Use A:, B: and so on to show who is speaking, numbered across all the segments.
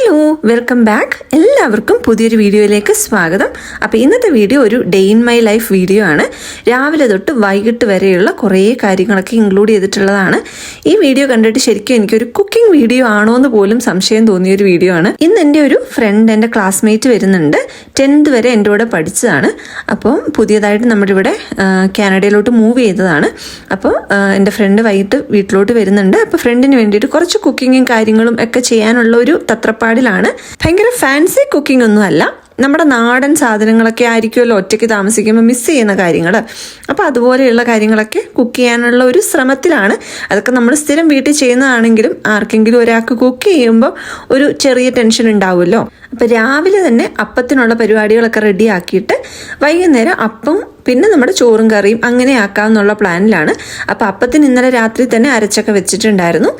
A: Hello, welcome back. എല്ലാവർക്കും പുതിയൊരു വീഡിയോയിലേക്ക് സ്വാഗതം. അപ്പോൾ ഇന്നത്തെ വീഡിയോ ഒരു day in my life video ആണ്. രാവിലെ തൊട്ട് വൈകിട്ട് വരെയുള്ള കുറേ കാര്യങ്ങളൊക്കെ ഇൻക്ലൂഡ് ചെയ്തിട്ടുള്ളതാണ്. ഈ വീഡിയോ കണ്ടിട്ട് ശരിക്കും എനിക്കൊരു കുക്കിംഗ് വീഡിയോ ആണോ എന്ന് പോലും സംശയം തോന്നിയൊരു വീഡിയോ ആണ്. ഇന്ന് എൻ്റെ ഒരു ഫ്രണ്ട്, എൻ്റെ ക്ലാസ്മേറ്റ് വരുന്നുണ്ട്. 10th വരെ എൻ്റെ കൂടെ പഠിച്ചതാണ്. അപ്പോൾ പുതിയതായിട്ട് നമ്മുടെ ഇവിടെ കാനഡയിലോട്ട് മൂവ് ചെയ്തതാണ്. അപ്പോൾ എൻ്റെ ഫ്രണ്ട് വൈകിട്ട് വീട്ടിലോട്ട് വരുന്നുണ്ട്. അപ്പോൾ ഫ്രണ്ടിന് വേണ്ടിയിട്ട് കുറച്ച് കുക്കിങ്ങും കാര്യങ്ങളും ഒക്കെ ചെയ്യാനുള്ള ഒരു തത്രപ്പാടിലാണ്. ഭയങ്കര ഫാൻസി കുക്കിംഗ് ഒന്നും അല്ല, നമ്മുടെ നാടൻ സാധനങ്ങളൊക്കെ ആയിരിക്കുമല്ലോ ഒറ്റയ്ക്ക് താമസിക്കുമ്പോൾ മിസ് ചെയ്യുന്ന കാര്യങ്ങൾ. അപ്പോൾ അതുപോലെയുള്ള കാര്യങ്ങളൊക്കെ കുക്ക് ചെയ്യാനുള്ള ഒരു ശ്രമത്തിലാണ്. അതൊക്കെ നമ്മൾ സ്ഥിരം വീട്ടിൽ ചെയ്യുന്നതാണെങ്കിലും ആർക്കെങ്കിലും ഒരാൾക്ക് കുക്ക് ചെയ്യുമ്പോൾ ഒരു ചെറിയ ടെൻഷൻ ഉണ്ടാവുമല്ലോ. അപ്പോൾ രാവിലെ തന്നെ അപ്പത്തിനുള്ള പരിപാടികളൊക്കെ റെഡി ആക്കിയിട്ട് വൈകുന്നേരം അപ്പം പിന്നെ നമ്മുടെ ചോറും കറിയും അങ്ങനെ ആക്കാമെന്നുള്ള പ്ലാനിലാണ്. അപ്പോൾ അപ്പത്തിന് ഇന്നലെ രാത്രി തന്നെ അരച്ചൊക്കെ വെച്ചിട്ടുണ്ടായിരുന്നു.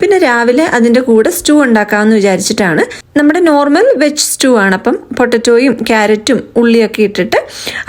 A: പിന്നെ രാവിലെ അതിൻ്റെ കൂടെ സ്റ്റൂ ഉണ്ടാക്കാമെന്ന് വിചാരിച്ചിട്ടാണ്. നമ്മുടെ നോർമൽ വെജ് സ്റ്റൂ ആണ്. അപ്പം പൊട്ടറ്റോയും ക്യാരറ്റും ഉള്ളിയൊക്കെ ഇട്ടിട്ട്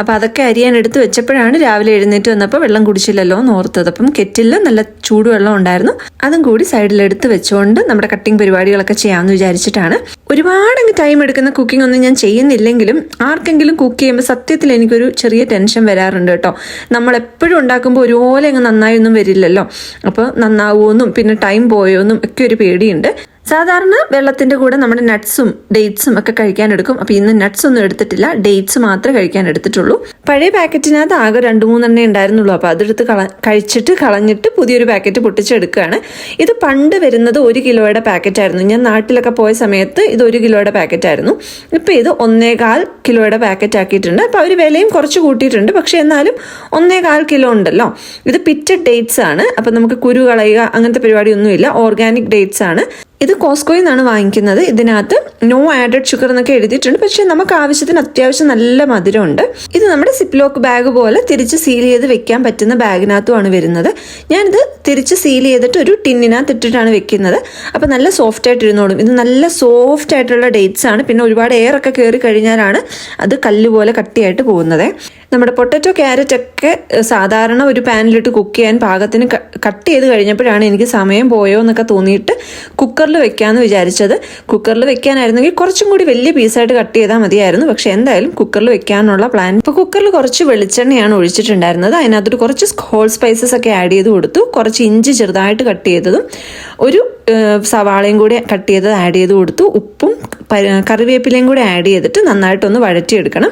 A: അപ്പോൾ അതൊക്കെ അരിയാൻ എടുത്ത് വെച്ചപ്പോഴാണ് രാവിലെ എഴുന്നേറ്റ് വന്നപ്പോൾ വെള്ളം കുടിച്ചില്ലല്ലോ എന്ന് ഓർത്തത്. അപ്പം കെറ്റിൽ നല്ല ചൂടുവെള്ളം ഉണ്ടായിരുന്നു, അതും കൂടി സൈഡിലെടുത്ത് വെച്ചുകൊണ്ട് നമ്മുടെ കട്ടിങ് പരിപാടികളൊക്കെ ചെയ്യാമെന്ന് വിചാരിച്ചിട്ടാണ്. ഒരുപാട് ടൈം എടുക്കുന്ന കുക്കിംഗ് ഒന്നും ഞാൻ ചെയ്യുന്നില്ലെങ്കിലും ആർക്കെങ്കിലും കുക്ക് ചെയ്യുമ്പോൾ സത്യത്തിൽ എനിക്കൊരു ചെറിയ ടെൻഷൻ വരാറുണ്ട് കേട്ടോ. നമ്മളെപ്പോഴും ഉണ്ടാക്കുമ്പോൾ ഒരുപോലെ അങ്ങ് നന്നായൊന്നും വരില്ലല്ലോ. അപ്പോൾ നന്നാവുമെന്നും പിന്നെ ടൈം പോയോന്നും ഒക്കെ ഒരു പേടിയുണ്ട്. സാധാരണ വെള്ളത്തിൻ്റെ കൂടെ നമ്മുടെ നട്ട്സും ഡേറ്റ്സും ഒക്കെ കഴിക്കാൻ എടുക്കും. അപ്പോൾ ഇന്ന് നട്ട്സ് ഒന്നും എടുത്തിട്ടില്ല, ഡേറ്റ്സ് മാത്രമേ കഴിക്കാൻ എടുത്തിട്ടുള്ളൂ. പഴയ പാക്കറ്റിനകത്ത് ആകെ 2-3 ഉണ്ടായിരുന്നുള്ളൂ. അപ്പോൾ അതെടുത്ത് കളഞ്ഞിട്ട് പുതിയൊരു പാക്കറ്റ് പൊട്ടിച്ചെടുക്കുകയാണ്. ഇത് പണ്ട് വരുന്നത് 1 കിലോയുടെ പാക്കറ്റായിരുന്നു. ഞാൻ നാട്ടിലൊക്കെ പോയ സമയത്ത് ഇത് 1 കിലോയുടെ പാക്കറ്റായിരുന്നു. ഇപ്പോൾ ഇത് 1.25 കിലോയുടെ പാക്കറ്റ് ആക്കിയിട്ടുണ്ട്. അപ്പോൾ അവർ വിലയും കുറച്ച് കൂട്ടിയിട്ടുണ്ട്. പക്ഷേ എന്നാലും 1.25 കിലോ ഉണ്ടല്ലോ. ഇത് പിറ്റഡ് ഡേറ്റ്സ് ആണ്. അപ്പോൾ നമുക്ക് കുരു കളയുക അങ്ങനത്തെ പരിപാടിയൊന്നുമില്ല, ഓർഗാനിക് ഡേറ്റ്സ് ആണ്. ഇത് കോസ്കോയിൽ നിന്നാണ് വാങ്ങിക്കുന്നത്. ഇതിനകത്ത് നോ ആഡഡ് ഷുഗർ എന്നൊക്കെ എഴുതിയിട്ടുണ്ട്. പക്ഷെ നമുക്ക് ആവശ്യത്തിന് അത്യാവശ്യം നല്ല മധുരമുണ്ട്. ഇത് നമ്മുടെ സിപ്ലോക്ക് ബാഗ് പോലെ തിരിച്ച് സീൽ ചെയ്ത് വെക്കാൻ പറ്റുന്ന ബാഗിനകത്തുമാണ് വരുന്നത്. ഞാനിത് തിരിച്ച് സീൽ ചെയ്തിട്ട് ഒരു ടിന്നിനകത്ത് ഇട്ടിട്ടാണ് വെക്കുന്നത്. അപ്പോൾ നല്ല സോഫ്റ്റ് ആയിട്ട് ഇരുന്നോളും. ഇത് നല്ല സോഫ്റ്റ് ആയിട്ടുള്ള ഡേറ്റ്സ് ആണ്. പിന്നെ ഒരുപാട് എയറൊക്കെ കയറി കഴിഞ്ഞാലാണ് അത് കല്ല് പോലെ കട്ടിയായിട്ട് പോകുന്നത്. നമ്മുടെ പൊട്ടറ്റോ ക്യാരറ്റ് ഒക്കെ സാധാരണ ഒരു പാനിലിട്ട് കുക്ക് ചെയ്യാൻ പാകത്തിന് കട്ട് ചെയ്ത് കഴിഞ്ഞപ്പോഴാണ് എനിക്ക് സമയം പോയോ എന്നൊക്കെ തോന്നിയിട്ട് കുക്കറിൽ വെക്കാമെന്ന് വിചാരിച്ചത്. കുക്കറിൽ വെക്കാനായിരുന്നെങ്കിൽ കുറച്ചും കൂടി വലിയ പീസായിട്ട് കട്ട് ചെയ്താൽ മതിയായിരുന്നു. പക്ഷെ എന്തായാലും കുക്കറിൽ വെക്കാനുള്ള പ്ലാൻ. ഇപ്പോൾ കുക്കറിൽ കുറച്ച് വെളിച്ചെണ്ണയാണ് ഒഴിച്ചിട്ടുണ്ടായിരുന്നത്. അതിനകത്തൊരു കുറച്ച് ഹോൾ സ്പൈസസ് ഒക്കെ ആഡ് ചെയ്ത് കൊടുത്തു. കുറച്ച് ഇഞ്ചി ചെറുതായിട്ട് കട്ട് ചെയ്തതും ഒരു സവാളയും കൂടി കട്ട് ചെയ്തത് ആഡ് ചെയ്ത് കൊടുത്തു. ഉപ്പും കറിവേപ്പിലയും കൂടി ആഡ് ചെയ്തിട്ട് നന്നായിട്ടൊന്ന് വഴറ്റിയെടുക്കണം.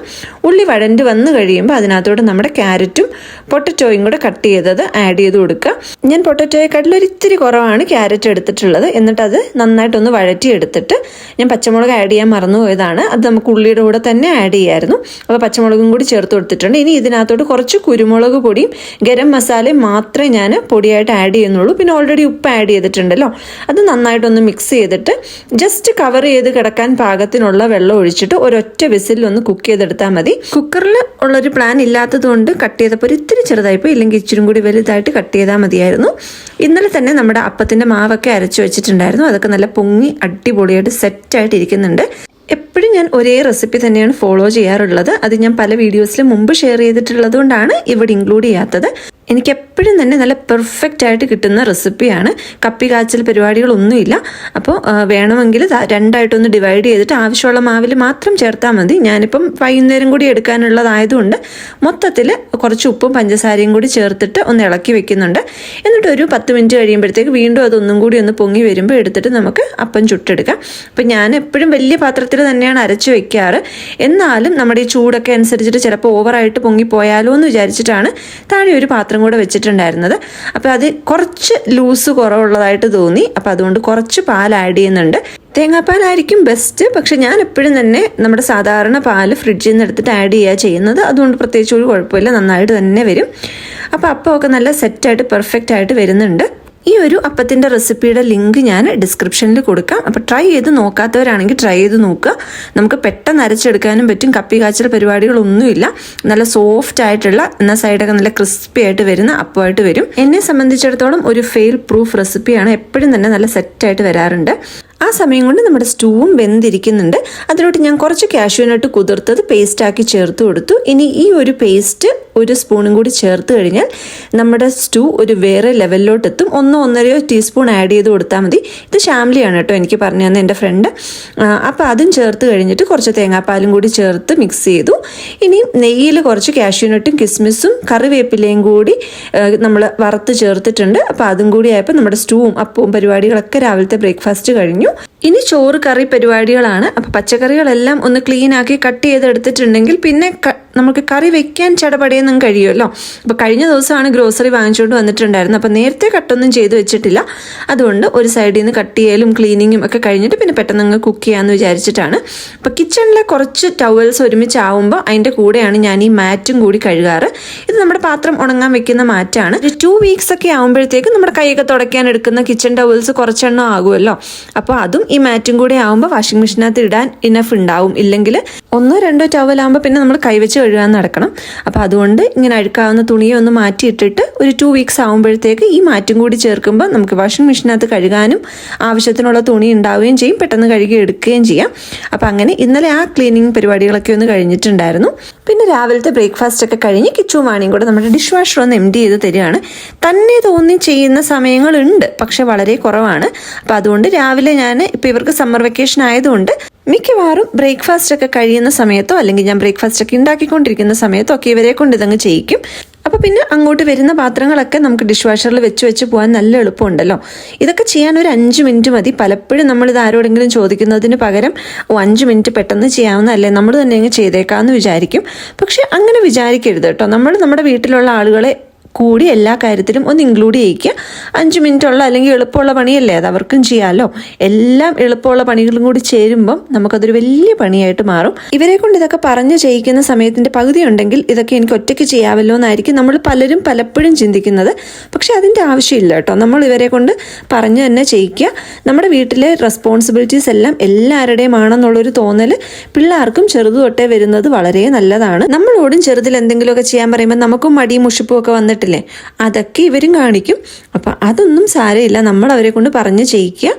A: ഉള്ളി വഴണ്ട് വന്ന് കഴിയുമ്പോൾ അതിനകത്തോട്ട് നമ്മുടെ ക്യാരറ്റും പൊട്ടറ്റോയും കൂടെ കട്ട് ചെയ്തത് ആഡ് ചെയ്ത് കൊടുക്കുക. ഞാൻ പൊട്ടറ്റോയെക്കാട്ടിൽ ഇത്തിരി കുറവാണ് ക്യാരറ്റ് എടുത്തിട്ടുള്ളത്. എന്നിട്ടത് നന്നായിട്ടൊന്ന് വഴറ്റിയെടുത്തിട്ട് ഞാൻ പച്ചമുളക് ആഡ് ചെയ്യാൻ മറന്നുപോയതാണ്. അത് നമുക്ക് ഉള്ളിയുടെ കൂടെ തന്നെ ആഡ് ചെയ്യായിരുന്നു. അപ്പോൾ പച്ചമുളകും കൂടി ചേർത്ത് കൊടുത്തിട്ടുണ്ട്. ഇനി ഇതിനകത്തോട്ട് കുറച്ച് കുരുമുളക് പൊടിയും ഗരം മസാലയും മാത്രമേ ഞാൻ പൊടിയായിട്ട് ആഡ് ചെയ്യുന്നുള്ളൂ. പിന്നെ ഓൾറെഡി ഉപ്പ് ആഡ് ചെയ്തിട്ടുണ്ടല്ലോ. അത് നന്നായിട്ടൊന്ന് മിക്സ് ചെയ്തിട്ട് ജസ്റ്റ് കവർ ചെയ്ത് കിടക്കാൻ പാകത്തിനുള്ള വെള്ളം ഒഴിച്ചിട്ട് ഒരൊറ്റ വിസിലൊന്ന് കുക്ക് ചെയ്തെടുത്താൽ മതി. കുക്കറിൽ ഉള്ളൊരു പ്ലാൻ ഇല്ലാത്തത് കൊണ്ട് കട്ട് ചെയ്തപ്പോൾ ഇത്തിരി ചെറുതായിപ്പോൾ, ഇല്ലെങ്കിൽ ഇച്ചിരി കൂടി വലുതായിട്ട് കട്ട് ചെയ്താൽ മതിയായിരുന്നു. ഇന്നലെ തന്നെ നമ്മുടെ അപ്പത്തിൻ്റെ മാവൊക്കെ അരച്ചു വെച്ചിട്ടുണ്ടായിരുന്നു. അതൊക്കെ നല്ല പൊങ്ങി അടിപൊളിയായിട്ട് സെറ്റായിട്ട് ഇരിക്കുന്നുണ്ട്. എപ്പോഴും ഞാൻ ഒരേ റെസിപ്പി തന്നെയാണ് ഫോളോ ചെയ്യാറുള്ളത്. അത് ഞാൻ പല വീഡിയോസിലും മുമ്പ് ഷെയർ ചെയ്തിട്ടുള്ളത് കൊണ്ടാണ് ഇവിടെ ഇൻക്ലൂഡ് ചെയ്യാത്തത്. എനിക്ക് എപ്പോഴും തന്നെ നല്ല പെർഫെക്റ്റ് ആയിട്ട് കിട്ടുന്ന റെസിപ്പിയാണ്. കപ്പി കാച്ചൽ പരിപാടികളൊന്നുമില്ല. അപ്പോൾ വേണമെങ്കിൽ 2ആയിട്ടൊന്ന് ഡിവൈഡ് ചെയ്തിട്ട് ആവശ്യമുള്ള മാവിൽ മാത്രം ചേർത്താൽ മതി. ഞാനിപ്പം വൈകുന്നേരം കൂടി എടുക്കാനുള്ളതായതുകൊണ്ട് മൊത്തത്തിൽ കുറച്ച് ഉപ്പും പഞ്ചസാരയും കൂടി ചേർത്തിട്ട് ഒന്ന് ഇളക്കി വെക്കുന്നുണ്ട്. എന്നിട്ട് ഒരു 10 മിനിറ്റ് കഴിയുമ്പോഴത്തേക്ക് വീണ്ടും അതൊന്നും കൂടി ഒന്ന് പൊങ്ങി വരുമ്പോൾ എടുത്തിട്ട് നമുക്ക് അപ്പം ചുട്ടെടുക്കാം. അപ്പം ഞാൻ എപ്പോഴും വലിയ പാത്രത്തിൽ തന്നെയാണ് അരച്ച് വെക്കാറ്. എന്നാലും നമ്മുടെ ഈ ചൂടൊക്കെ അനുസരിച്ചിട്ട് ചിലപ്പോൾ ഓവറായിട്ട് പൊങ്ങിപ്പോയാലോ എന്ന് വിചാരിച്ചിട്ടാണ് താഴെ ഒരു പാത്രം കൂടെ വെച്ചിട്ടുണ്ടായിരുന്നത്. അപ്പോൾ അത് കുറച്ച് ലൂസ് കുറവുള്ളതായിട്ട് തോന്നി. അപ്പോൾ അതുകൊണ്ട് കുറച്ച് പാൽ ആഡ് ചെയ്യുന്നുണ്ട്. തേങ്ങാപ്പാലായിരിക്കും ബെസ്റ്റ്. പക്ഷെ ഞാൻ എപ്പോഴും തന്നെ നമ്മുടെ സാധാരണ പാല് ഫ്രിഡ്ജിൽ നിന്ന് എടുത്തിട്ട് ആഡ് ചെയ്യുക ചെയ്യുന്നത്. അതുകൊണ്ട് പ്രത്യേകിച്ച് ഒരു കുഴപ്പമില്ല, നന്നായിട്ട് തന്നെ വരും. അപ്പോൾ അപ്പമൊക്കെ നല്ല സെറ്റായിട്ട് പെർഫെക്റ്റ് ആയിട്ട് വരുന്നുണ്ട്. ഈ ഒരു അപ്പത്തിൻ്റെ റെസിപ്പിയുടെ ലിങ്ക് ഞാൻ ഡിസ്ക്രിപ്ഷനിൽ കൊടുക്കാം. അപ്പോൾ ട്രൈ ചെയ്ത് നോക്കാത്തവരാണെങ്കിൽ ട്രൈ ചെയ്ത് നോക്കുക. നമുക്ക് പെട്ടെന്ന് അരച്ചെടുക്കാനും പറ്റും. കപ്പി കാച്ചൽ പരിപാടികളൊന്നുമില്ല. നല്ല സോഫ്റ്റ് ആയിട്ടുള്ള, എന്നാൽ സൈഡൊക്കെ നല്ല ക്രിസ്പി ആയിട്ട് വരുന്ന അപ്പമായിട്ട് വരും. എന്നെ സംബന്ധിച്ചിടത്തോളം ഒരു ഫെയിൽ പ്രൂഫ് റെസിപ്പിയാണ്. എപ്പോഴും തന്നെ നല്ല സെറ്റായിട്ട് വരാറുണ്ട്. ആ സമയം കൊണ്ട് നമ്മുടെ സ്റ്റൂവും വെന്തിരിക്കുന്നുണ്ട്. അതിലോട്ട് ഞാൻ കുറച്ച് കാഷ്യൂനട്ട് കുതിർത്തത് പേസ്റ്റാക്കി ചേർത്ത് കൊടുത്തു. ഇനി ഈ ഒരു പേസ്റ്റ് ഒരു സ്പൂണും കൂടി ചേർത്ത് കഴിഞ്ഞാൽ നമ്മുടെ സ്റ്റൂ ഒരു വേറെ ലെവലിലോട്ട് എത്തും. 1-1.5 ടീസ്പൂൺ ആഡ് ചെയ്ത് കൊടുത്താൽ മതി. ഇത് ഷാംലിയാണ് കേട്ടോ എനിക്ക് പറഞ്ഞു തന്നെ എൻ്റെ ഫ്രണ്ട്. അപ്പോൾ അതും ചേർത്ത് കഴിഞ്ഞിട്ട് കുറച്ച് തേങ്ങാപ്പാലും കൂടി ചേർത്ത് മിക്സ് ചെയ്തു. ഇനി നെയ്യിൽ കുറച്ച് കാഷ്യൂനട്ടും കിസ്മിസും കറിവേപ്പിലയും കൂടി നമ്മൾ വറുത്ത് ചേർത്തിട്ടുണ്ട്. അപ്പോൾ അതും കൂടി ആയപ്പോൾ നമ്മുടെ സ്റ്റൂവും അപ്പവും പരിപാടികളൊക്കെ രാവിലത്തെ ബ്രേക്ക്ഫാസ്റ്റ് കഴിഞ്ഞു. ഇനി ചോറ് കറി പരിപാടികളാണ്. അപ്പോൾ പച്ചക്കറികളെല്ലാം ഒന്ന് ക്ലീൻ ആക്കി കട്ട് ചെയ്തെടുത്തിട്ടുണ്ടെങ്കിൽ പിന്നെ നമുക്ക് കറി വെക്കാൻ ചടപടയൊന്നും കഴിയുമല്ലോ. അപ്പോൾ കഴിഞ്ഞ ദിവസമാണ് ഗ്രോസറി വാങ്ങിച്ചുകൊണ്ട് വന്നിട്ടുണ്ടായിരുന്നത്. അപ്പോൾ നേരത്തെ കട്ടൊന്നും ചെയ്ത് വെച്ചിട്ടില്ല. അതുകൊണ്ട് ഒരു സൈഡിൽ നിന്ന് കട്ട് ചെയ്യലും ക്ലീനിങ്ങും ഒക്കെ കഴിഞ്ഞിട്ട് പിന്നെ പെട്ടെന്ന് അങ്ങ് കുക്ക് ചെയ്യാമെന്ന് വിചാരിച്ചിട്ടാണ്. അപ്പോൾ കിച്ചണിലെ കുറച്ച് ടവൽസ് ഒരുമിച്ചാവുമ്പോൾ അതിൻ്റെ കൂടെയാണ് ഞാൻ ഈ മാറ്റും കൂടി കഴുകാറ്. ഇത് നമ്മുടെ പാത്രം ഉണങ്ങാൻ വെക്കുന്ന മാറ്റാണ്. ഒരു 2 വീക്സ് ഒക്കെ ആകുമ്പോഴത്തേക്ക് നമ്മുടെ കൈയൊക്കെ തുടയ്ക്കാൻ എടുക്കുന്ന കിച്ചൺ ടവൽസ് കുറച്ചെണ്ണം ആകുമല്ലോ. അപ്പോൾ അതും ഈ മാറ്റും കൂടെ ആകുമ്പോൾ വാഷിംഗ് മെഷീനകത്ത് ഇടാൻ ഇനഫ് ഉണ്ടാവും. ഇല്ലെങ്കിൽ 1-2 ടവലാകുമ്പോൾ പിന്നെ നമ്മൾ കൈവച്ച് കഴുകാൻ നടക്കണം. അപ്പോൾ അതുകൊണ്ട് ഇങ്ങനെ അഴുക്കാവുന്ന തുണിയെ ഒന്ന് മാറ്റിയിട്ടിട്ട് ഒരു 2 വീക്സ് ആകുമ്പോഴത്തേക്ക് ഈ മാറ്റും കൂടി ചേർക്കുമ്പോൾ നമുക്ക് വാഷിംഗ് മെഷീനകത്ത് കഴുകാനും ആവശ്യത്തിനുള്ള തുണി ഉണ്ടാവുകയും ചെയ്യും, പെട്ടെന്ന് കഴുകി എടുക്കുകയും ചെയ്യാം. അപ്പോൾ അങ്ങനെ ഇന്നലെ ആ ക്ലീനിങ് പരിപാടികളൊക്കെ ഒന്ന് കഴിഞ്ഞിട്ടുണ്ടായിരുന്നു. പിന്നെ രാവിലത്തെ ബ്രേക്ക്ഫാസ്റ്റ് ഒക്കെ കഴിഞ്ഞ് കിച്ചുമാണിയും കൂടെ നമ്മുടെ ഡിഷ് വാഷർ ഒന്ന് എംപ്റ്റി ചെയ്ത് തരികയാണ്. തന്നെ തോന്നി ചെയ്യുന്ന സമയങ്ങളുണ്ട്, പക്ഷെ വളരെ കുറവാണ്. അപ്പോൾ അതുകൊണ്ട് രാവിലെ ഞാൻ ഇപ്പോൾ ഇവർക്ക് സമ്മർ വെക്കേഷൻ ആയതുകൊണ്ട് മിക്കവാറും ബ്രേക്ക്ഫാസ്റ്റ് ഒക്കെ കഴിയുന്ന സമയത്തോ അല്ലെങ്കിൽ ഞാൻ ബ്രേക്ക്ഫാസ്റ്റ് ഒക്കെ ഉണ്ടാക്കിക്കൊണ്ടിരിക്കുന്ന സമയത്തോ ഒക്കെ ഇവരെ കൊണ്ട് ഇതങ്ങ് ചെയ്യിക്കും. അപ്പോൾ പിന്നെ അങ്ങോട്ട് വരുന്ന പാത്രങ്ങളൊക്കെ നമുക്ക് ഡിഷ് വാഷറിൽ വെച്ച് പോകാൻ നല്ല എളുപ്പമുണ്ടല്ലോ. ഇതൊക്കെ ചെയ്യാൻ ഒരു 5 മിനിറ്റ് മതി. പലപ്പോഴും നമ്മളിത് ആരോടെങ്കിലും ചോദിക്കുന്നതിന് പകരം 5 മിനിറ്റ് പെട്ടെന്ന് ചെയ്യാവുന്നതല്ലേ, നമ്മൾ തന്നെ അങ്ങ് ചെയ്തേക്കാമെന്ന് വിചാരിക്കും. പക്ഷെ അങ്ങനെ വിചാരിക്കരുത് കേട്ടോ. നമ്മൾ നമ്മുടെ വീട്ടിലുള്ള ആളുകളെ കൂടി എല്ലാ കാര്യത്തിലും ഒന്ന് ഇൻക്ലൂഡ് ചെയ്യിക്കുക. 5 മിനിറ്റുള്ള അല്ലെങ്കിൽ എളുപ്പമുള്ള പണിയല്ലേ, അത് അവർക്കും ചെയ്യാമല്ലോ. എല്ലാം എളുപ്പമുള്ള പണികളും കൂടി ചേരുമ്പം നമുക്കതൊരു വലിയ പണിയായിട്ട് മാറും. ഇവരെ കൊണ്ട് ഇതൊക്കെ പറഞ്ഞ് ചെയ്യിക്കുന്ന സമയത്തിൻ്റെ പകുതി ഉണ്ടെങ്കിൽ ഇതൊക്കെ എനിക്ക് ഒറ്റയ്ക്ക് ചെയ്യാമല്ലോ എന്നായിരിക്കും നമ്മൾ പലരും പലപ്പോഴും ചിന്തിക്കുന്നത്. പക്ഷെ അതിൻ്റെ ആവശ്യമില്ല കേട്ടോ. നമ്മൾ ഇവരെ കൊണ്ട് പറഞ്ഞ് തന്നെ ചെയ്യിക്കുക. നമ്മുടെ വീട്ടിലെ റെസ്പോൺസിബിലിറ്റീസ് എല്ലാം എല്ലാവരുടെയും ആണെന്നുള്ളൊരു തോന്നൽ പിള്ളേർക്കും ചെറുതു തൊട്ടേ വരുന്നത് വളരെ നല്ലതാണ്. നമ്മളോടും ചെറുതിൽ എന്തെങ്കിലുമൊക്കെ ചെയ്യാൻ പറയുമ്പോൾ നമുക്കും മടിയും മുഷിപ്പും ഒക്കെ വന്നിട്ട് അതൊക്കെ ഇവരും കാണിക്കും. അപ്പം അതൊന്നും സാരമില്ല, നമ്മൾ അവരെ കൊണ്ട് പറഞ്ഞ് ചെയ്യിക്കുക.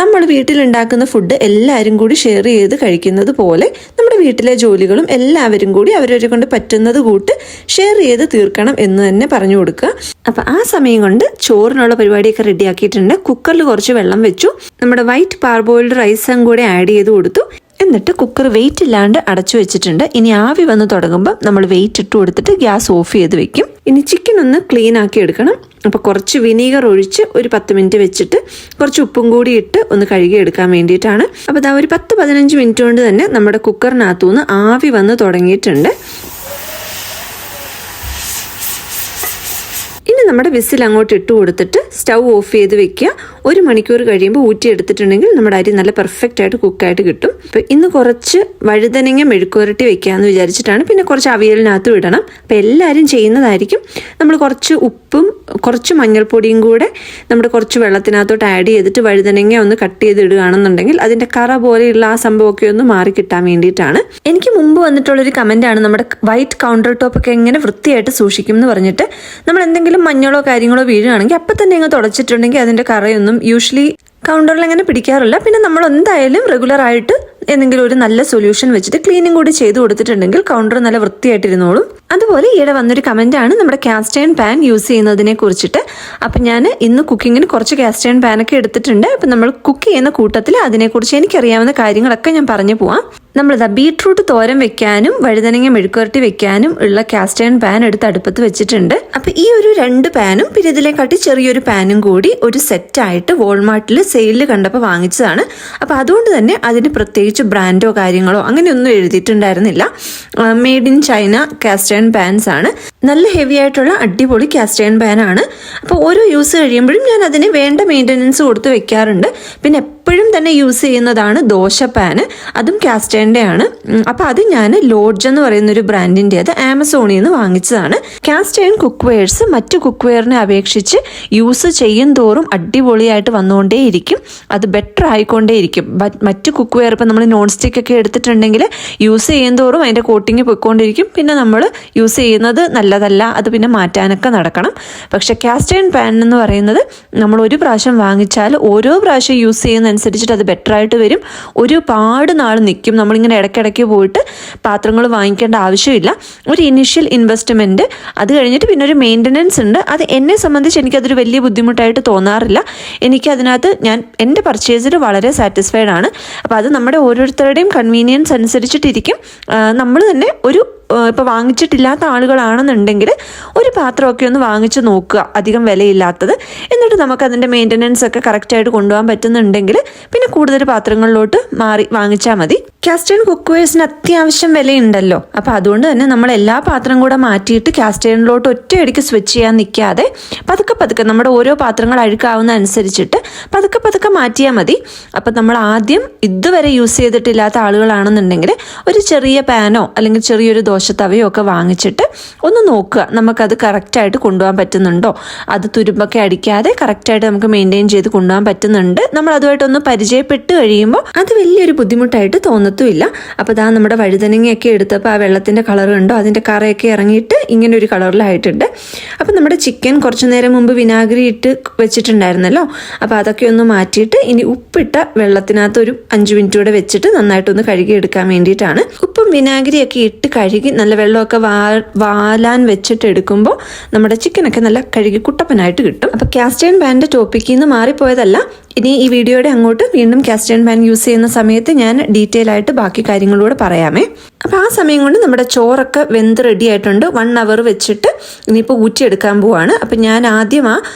A: നമ്മൾ വീട്ടിലുണ്ടാക്കുന്ന ഫുഡ് എല്ലാവരും കൂടി ഷെയർ ചെയ്ത് കഴിക്കുന്നത് പോലെ നമ്മുടെ വീട്ടിലെ ജോലികളും എല്ലാവരും കൂടി അവരവരെ കൊണ്ട് പറ്റുന്നത് കൂട്ട് ഷെയർ ചെയ്ത് തീർക്കണം എന്ന് തന്നെ പറഞ്ഞു കൊടുക്കുക. അപ്പം ആ സമയം കൊണ്ട് ചോറിനുള്ള പരിപാടിയൊക്കെ റെഡിയാക്കിയിട്ടുണ്ട്. കുക്കറിൽ കുറച്ച് വെള്ളം വെച്ചു. നമ്മുടെ വൈറ്റ് പാർബോയിൽഡ് റൈസും കൂടെ ആഡ് ചെയ്ത് കൊടുത്തു. എന്നിട്ട് കുക്കർ വെയിറ്റ് ഇല്ലാണ്ട് അടച്ചു വെച്ചിട്ടുണ്ട്. ഇനി ആവി വന്ന് തുടങ്ങുമ്പോൾ നമ്മൾ വെയിറ്റ് ഇട്ട് കൊടുത്തിട്ട് ഗ്യാസ് ഓഫ് ചെയ്ത് വെക്കും. ഇനി ചിക്കൻ ഒന്ന് ക്ലീൻ ആക്കി എടുക്കണം. അപ്പോൾ കുറച്ച് വിനീഗർ ഒഴിച്ച് ഒരു 10 മിനിറ്റ് വെച്ചിട്ട് കുറച്ച് ഉപ്പും കൂടി ഇട്ട് ഒന്ന് കഴുകി എടുക്കാൻ വേണ്ടിയിട്ടാണ്. അപ്പോൾ ഇതാ ഒരു 10-15 മിനിറ്റ് കൊണ്ട് തന്നെ നമ്മുടെ കുക്കറിനകത്തുനിന്ന് ആവി വന്ന് തുടങ്ങിയിട്ടുണ്ട്. ഇനി നമ്മുടെ വിസിൽ അങ്ങോട്ട് ഇട്ട് കൊടുത്തിട്ട് സ്റ്റൗ ഓഫ് ചെയ്ത് വെക്കുക. 1 മണിക്കൂർ കഴിയുമ്പോൾ ഊറ്റിയെടുത്തിട്ടുണ്ടെങ്കിൽ നമ്മുടെ അരി നല്ല പെർഫെക്റ്റ് ആയിട്ട് കുക്കായിട്ട് കിട്ടും. അപ്പോൾ ഇന്ന് കുറച്ച് വഴുതനങ്ങ മെഴുക്കുവരട്ടി വെക്കാമെന്ന് വിചാരിച്ചിട്ടാണ്. പിന്നെ കുറച്ച് അവിയലിനകത്തും ഇടണം. അപ്പോൾ എല്ലാവരും ചെയ്യുന്നതായിരിക്കും. നമ്മൾ കുറച്ച് ഉപ്പും കുറച്ച് മഞ്ഞൾപ്പൊടിയും കൂടെ നമ്മുടെ കുറച്ച് വെള്ളത്തിനകത്തോട്ട് ആഡ് ചെയ്തിട്ട് വഴുതനങ്ങ ഒന്ന് കട്ട് ചെയ്ത് ഇടുകയാണെന്നുണ്ടെങ്കിൽ അതിൻ്റെ കറ പോലെയുള്ള ആ സംഭവമൊക്കെ ഒന്ന് മാറി കിട്ടാൻ വേണ്ടിയിട്ടാണ്. എനിക്ക് മുമ്പ് വന്നിട്ടുള്ളൊരു കമൻറ്റാണ് നമ്മുടെ വൈറ്റ് കൗണ്ടർ ടോപ്പൊക്കെ എങ്ങനെ വൃത്തിയായിട്ട് സൂക്ഷിക്കും എന്ന് പറഞ്ഞിട്ട്. നമ്മൾ എന്തെങ്കിലും മഞ്ഞളോ കാര്യങ്ങളോ വീഴുകയാണെങ്കിൽ അപ്പം തന്നെ അങ്ങ് തുടച്ചിട്ടുണ്ടെങ്കിൽ അതിൻ്റെ കറയൊന്നും യൂഷ്വലി കൗണ്ടറിൽ അങ്ങനെ പിടിക്കാറില്ല. പിന്നെ നമ്മൾ എന്തായാലും റെഗുലറായിട്ട് എന്തെങ്കിലും ഒരു നല്ല സൊല്യൂഷൻ വെച്ചിട്ട് ക്ലീനിങ് കൂടി ചെയ്ത് കൊടുത്തിട്ടുണ്ടെങ്കിൽ കൗണ്ടർ നല്ല വൃത്തിയായിട്ടിരുന്നോളും. അതുപോലെ ഈയിടെ വന്നൊരു കമൻറ്റാണ് നമ്മുടെ കാസ്റ്റ് അയൺ പാൻ യൂസ് ചെയ്യുന്നതിനെ കുറിച്ചിട്ട്. അപ്പം ഞാൻ ഇന്ന് കുക്കിങ്ങിന് കുറച്ച് കാസ്റ്റ് അയൺ പാനൊക്കെ എടുത്തിട്ടുണ്ട്. അപ്പം നമ്മൾ കുക്ക് ചെയ്യുന്ന കൂട്ടത്തിൽ അതിനെക്കുറിച്ച് എനിക്കറിയാവുന്ന കാര്യങ്ങളൊക്കെ ഞാൻ പറഞ്ഞു പോവാം. നമ്മളിതാ ബീട്രൂട്ട് തോരൻ വെക്കാനും വഴുതനങ്ങ മെഴുക്കുവരട്ടി വെക്കാനും ഉള്ള കാസ്റ്റ് അയൺ പാൻ എടുത്ത് അടുപ്പത്ത് വെച്ചിട്ടുണ്ട്. അപ്പം ഈ ഒരു 2 പാനും പിന്നെ ഇതിലേക്കാട്ടി ചെറിയൊരു പാനും കൂടി ഒരു സെറ്റായിട്ട് വോൾമാർട്ടിൽ സെയിലിൽ കണ്ടപ്പോൾ വാങ്ങിച്ചതാണ്. അപ്പം അതുകൊണ്ട് തന്നെ അതിന് പ്രത്യേകിച്ച് ബ്രാൻഡോ കാര്യങ്ങളോ അങ്ങനെയൊന്നും എഴുതിയിട്ടുണ്ടായിരുന്നില്ല. Made in China cast iron pans ആണ്. നല്ല ഹെവി ആയിട്ടുള്ള അടിപൊളി കാസ്റ്റ് അയൺ പാൻ ആണ്. അപ്പോൾ ഓരോ യൂസ് കഴിയുമ്പോഴും ഞാൻ അതിന് വേണ്ട മെയിൻ്റനൻസ് കൊടുത്ത് വെക്കാറുണ്ട്. പിന്നെ എപ്പോഴും തന്നെ യൂസ് ചെയ്യുന്നതാണ് ദോശ പാന്. അതും കാസ്റ്റ് അയണിൻ്റെ ആണ്. അപ്പോൾ അത് ഞാൻ ലോഡ്ജ് എന്ന് പറയുന്നൊരു ബ്രാൻഡിൻ്റെ അത് ആമസോണിൽ നിന്ന് വാങ്ങിച്ചതാണ്. കാസ്റ്റ് അയൺ കുക്ക് വെയർസ് മറ്റു കുക്ക് വെയറിനെ അപേക്ഷിച്ച് യൂസ് ചെയ്യും തോറും അടിപൊളിയായിട്ട് വന്നുകൊണ്ടേയിരിക്കും. അത് ബെറ്റർ ആയിക്കൊണ്ടേയിരിക്കും. മറ്റു കുക്ക് വെയർ ഇപ്പം നമ്മൾ നോൺ സ്റ്റിക്ക് ഒക്കെ എടുത്തിട്ടുണ്ടെങ്കിൽ യൂസ് ചെയ്യും തോറും അതിൻ്റെ കോട്ടിങ് പോയിക്കൊണ്ടിരിക്കും. പിന്നെ നമ്മൾ യൂസ് ചെയ്യുന്നത് നല്ലതല്ല, അത് പിന്നെ മാറ്റാനൊക്കെ നടക്കണം. പക്ഷെ കാസ്റ്റ് അയൺ പാൻ എന്ന് പറയുന്നത് നമ്മൾ ഒരു പ്രാവശ്യം വാങ്ങിച്ചാൽ ഓരോ പ്രാവശ്യം യൂസ് ചെയ്യുന്നതനുസരിച്ചിട്ട് അത് ബെറ്ററായിട്ട് വരും. ഒരുപാട് നാൾ നിൽക്കും. നമ്മളിങ്ങനെ ഇടയ്ക്കിടയ്ക്ക് പോയിട്ട് പാത്രങ്ങൾ വാങ്ങിക്കേണ്ട ആവശ്യമില്ല. ഒരു ഇനിഷ്യൽ ഇൻവെസ്റ്റ്മെൻറ്റ്, അത് കഴിഞ്ഞിട്ട് പിന്നെ ഒരു മെയിൻ്റനൻസ് ഉണ്ട്. അത് എന്നെ സംബന്ധിച്ച് എനിക്കതൊരു വലിയ ബുദ്ധിമുട്ടായിട്ട് തോന്നാറില്ല. എനിക്കതിനകത്ത് എൻ്റെ പർച്ചേസിൽ വളരെ സാറ്റിസ്ഫൈഡ് ആണ്. അപ്പോൾ അത് നമ്മുടെ ഓരോരുത്തരുടെയും കൺവീനിയൻസ് അനുസരിച്ചിട്ടിരിക്കും. നമ്മൾ തന്നെ ഇപ്പോൾ വാങ്ങിച്ചിട്ടില്ലാത്ത ആളുകളാണെന്നുണ്ടെങ്കിൽ ഒരു പാത്രമൊക്കെ ഒന്ന് വാങ്ങിച്ച് നോക്കുക, അധികം വിലയില്ലാത്തത്. എന്നിട്ട് നമുക്കതിൻ്റെ മെയിൻ്റനൻസ് ഒക്കെ കറക്റ്റായിട്ട് കൊണ്ടുപോകാൻ പറ്റുന്നുണ്ടെങ്കിൽ പിന്നെ കൂടുതൽ പാത്രങ്ങളിലോട്ട് മാറി വാങ്ങിച്ചാൽ മതി. കാസ്റ്റ് അയൺ കുക്ക്വെയർസിന് അത്യാവശ്യം വിലയുണ്ടല്ലോ. അപ്പോൾ അതുകൊണ്ട് തന്നെ നമ്മൾ എല്ലാ പാത്രം കൂടെ മാറ്റിയിട്ട് കാസ്റ്റ് അയണിലോട്ട് ഒറ്റയടിക്ക് സ്വിച്ച് ചെയ്യാൻ നിൽക്കാതെ പതുക്കെ നമ്മുടെ ഓരോ പാത്രങ്ങൾ അഴുക്കാവുന്ന അനുസരിച്ചിട്ട് പതുക്കെ മാറ്റിയാൽ മതി. അപ്പം നമ്മൾ ആദ്യം ഇതുവരെ യൂസ് ചെയ്തിട്ടില്ലാത്ത ആളുകളാണെന്നുണ്ടെങ്കിൽ ഒരു ചെറിയ പാനോ അല്ലെങ്കിൽ ചെറിയൊരു ദോശത്തവയോ ഒക്കെ വാങ്ങിച്ചിട്ട് ഒന്ന് നോക്കുക, നമുക്കത് കറക്റ്റായിട്ട് കൊണ്ടുപോകാൻ പറ്റുന്നുണ്ടോ, അത് തുരുമ്പൊക്കെ അടിക്കാതെ കറക്റ്റായിട്ട് നമുക്ക് മെയിൻറ്റെയിൻ ചെയ്ത് കൊണ്ടുപോകാൻ പറ്റുന്നുണ്ട്. നമ്മൾ അതുമായിട്ടൊന്ന് പരിചയപ്പെട്ട് കഴിയുമ്പോൾ അത് വലിയൊരു ബുദ്ധിമുട്ടായിട്ട് തോന്നത്തുമില്ല. അപ്പോൾ ഇതാ നമ്മുടെ വഴുതനങ്ങയൊക്കെ എടുത്തപ്പോൾ ആ വെള്ളത്തിൻ്റെ കളർ കണ്ടോ, അതിൻ്റെ കറയൊക്കെ ഇറങ്ങിയിട്ട് ഇങ്ങനെ ഒരു കളറിലായിട്ടുണ്ട്. അപ്പം നമ്മുടെ ചിക്കൻ കുറച്ച് നേരം മുമ്പ് വിനാഗിരി ഇട്ട് വെച്ചിട്ടുണ്ടായിരുന്നല്ലോ, അപ്പോൾ അതൊക്കെ ഒന്ന് മാറ്റിയിട്ട് ഇനി ഉപ്പിട്ട വെള്ളത്തിനകത്ത് ഒരു 5 മിനിറ്റ് കൂടെ വെച്ചിട്ട് നന്നായിട്ടൊന്ന് കഴുകി എടുക്കാൻ വേണ്ടിയിട്ടാണ്. ഉപ്പും വിനാഗിരിയൊക്കെ ഇട്ട് കഴുകി നല്ല വെള്ളമൊക്കെ വാലാൻ വെച്ചിട്ട് എടുക്കുമ്പോൾ നമ്മുടെ ചിക്കനൊക്കെ നല്ല കഴുകി കുട്ടപ്പനായിട്ട് കിട്ടും. അപ്പോൾ കാസ്റ്റ് അയൺ പാനിൻ്റെ ടോപ്പിക്കിൽ നിന്ന് മാറിപ്പോയതല്ല. ഇനി ഈ വീഡിയോയുടെ അങ്ങോട്ട് വീണ്ടും കാസ്റ്റ് അയൺ പാൻ യൂസ് ചെയ്യുന്ന സമയത്ത് ഞാൻ ഡീറ്റെയിൽ ആയിട്ട് ബാക്കി കാര്യങ്ങളൂടെ പറയാമേ. അപ്പോൾ ആ സമയം കൊണ്ട് നമ്മുടെ ചോറൊക്കെ വെന്ത് റെഡി ആയിട്ടുണ്ട്. 1 അവർ വെച്ചിട്ട് ഇനിയിപ്പോൾ ഊറ്റിയെടുക്കാൻ പോവാണ്. അപ്പം ഞാൻ ആദ്യം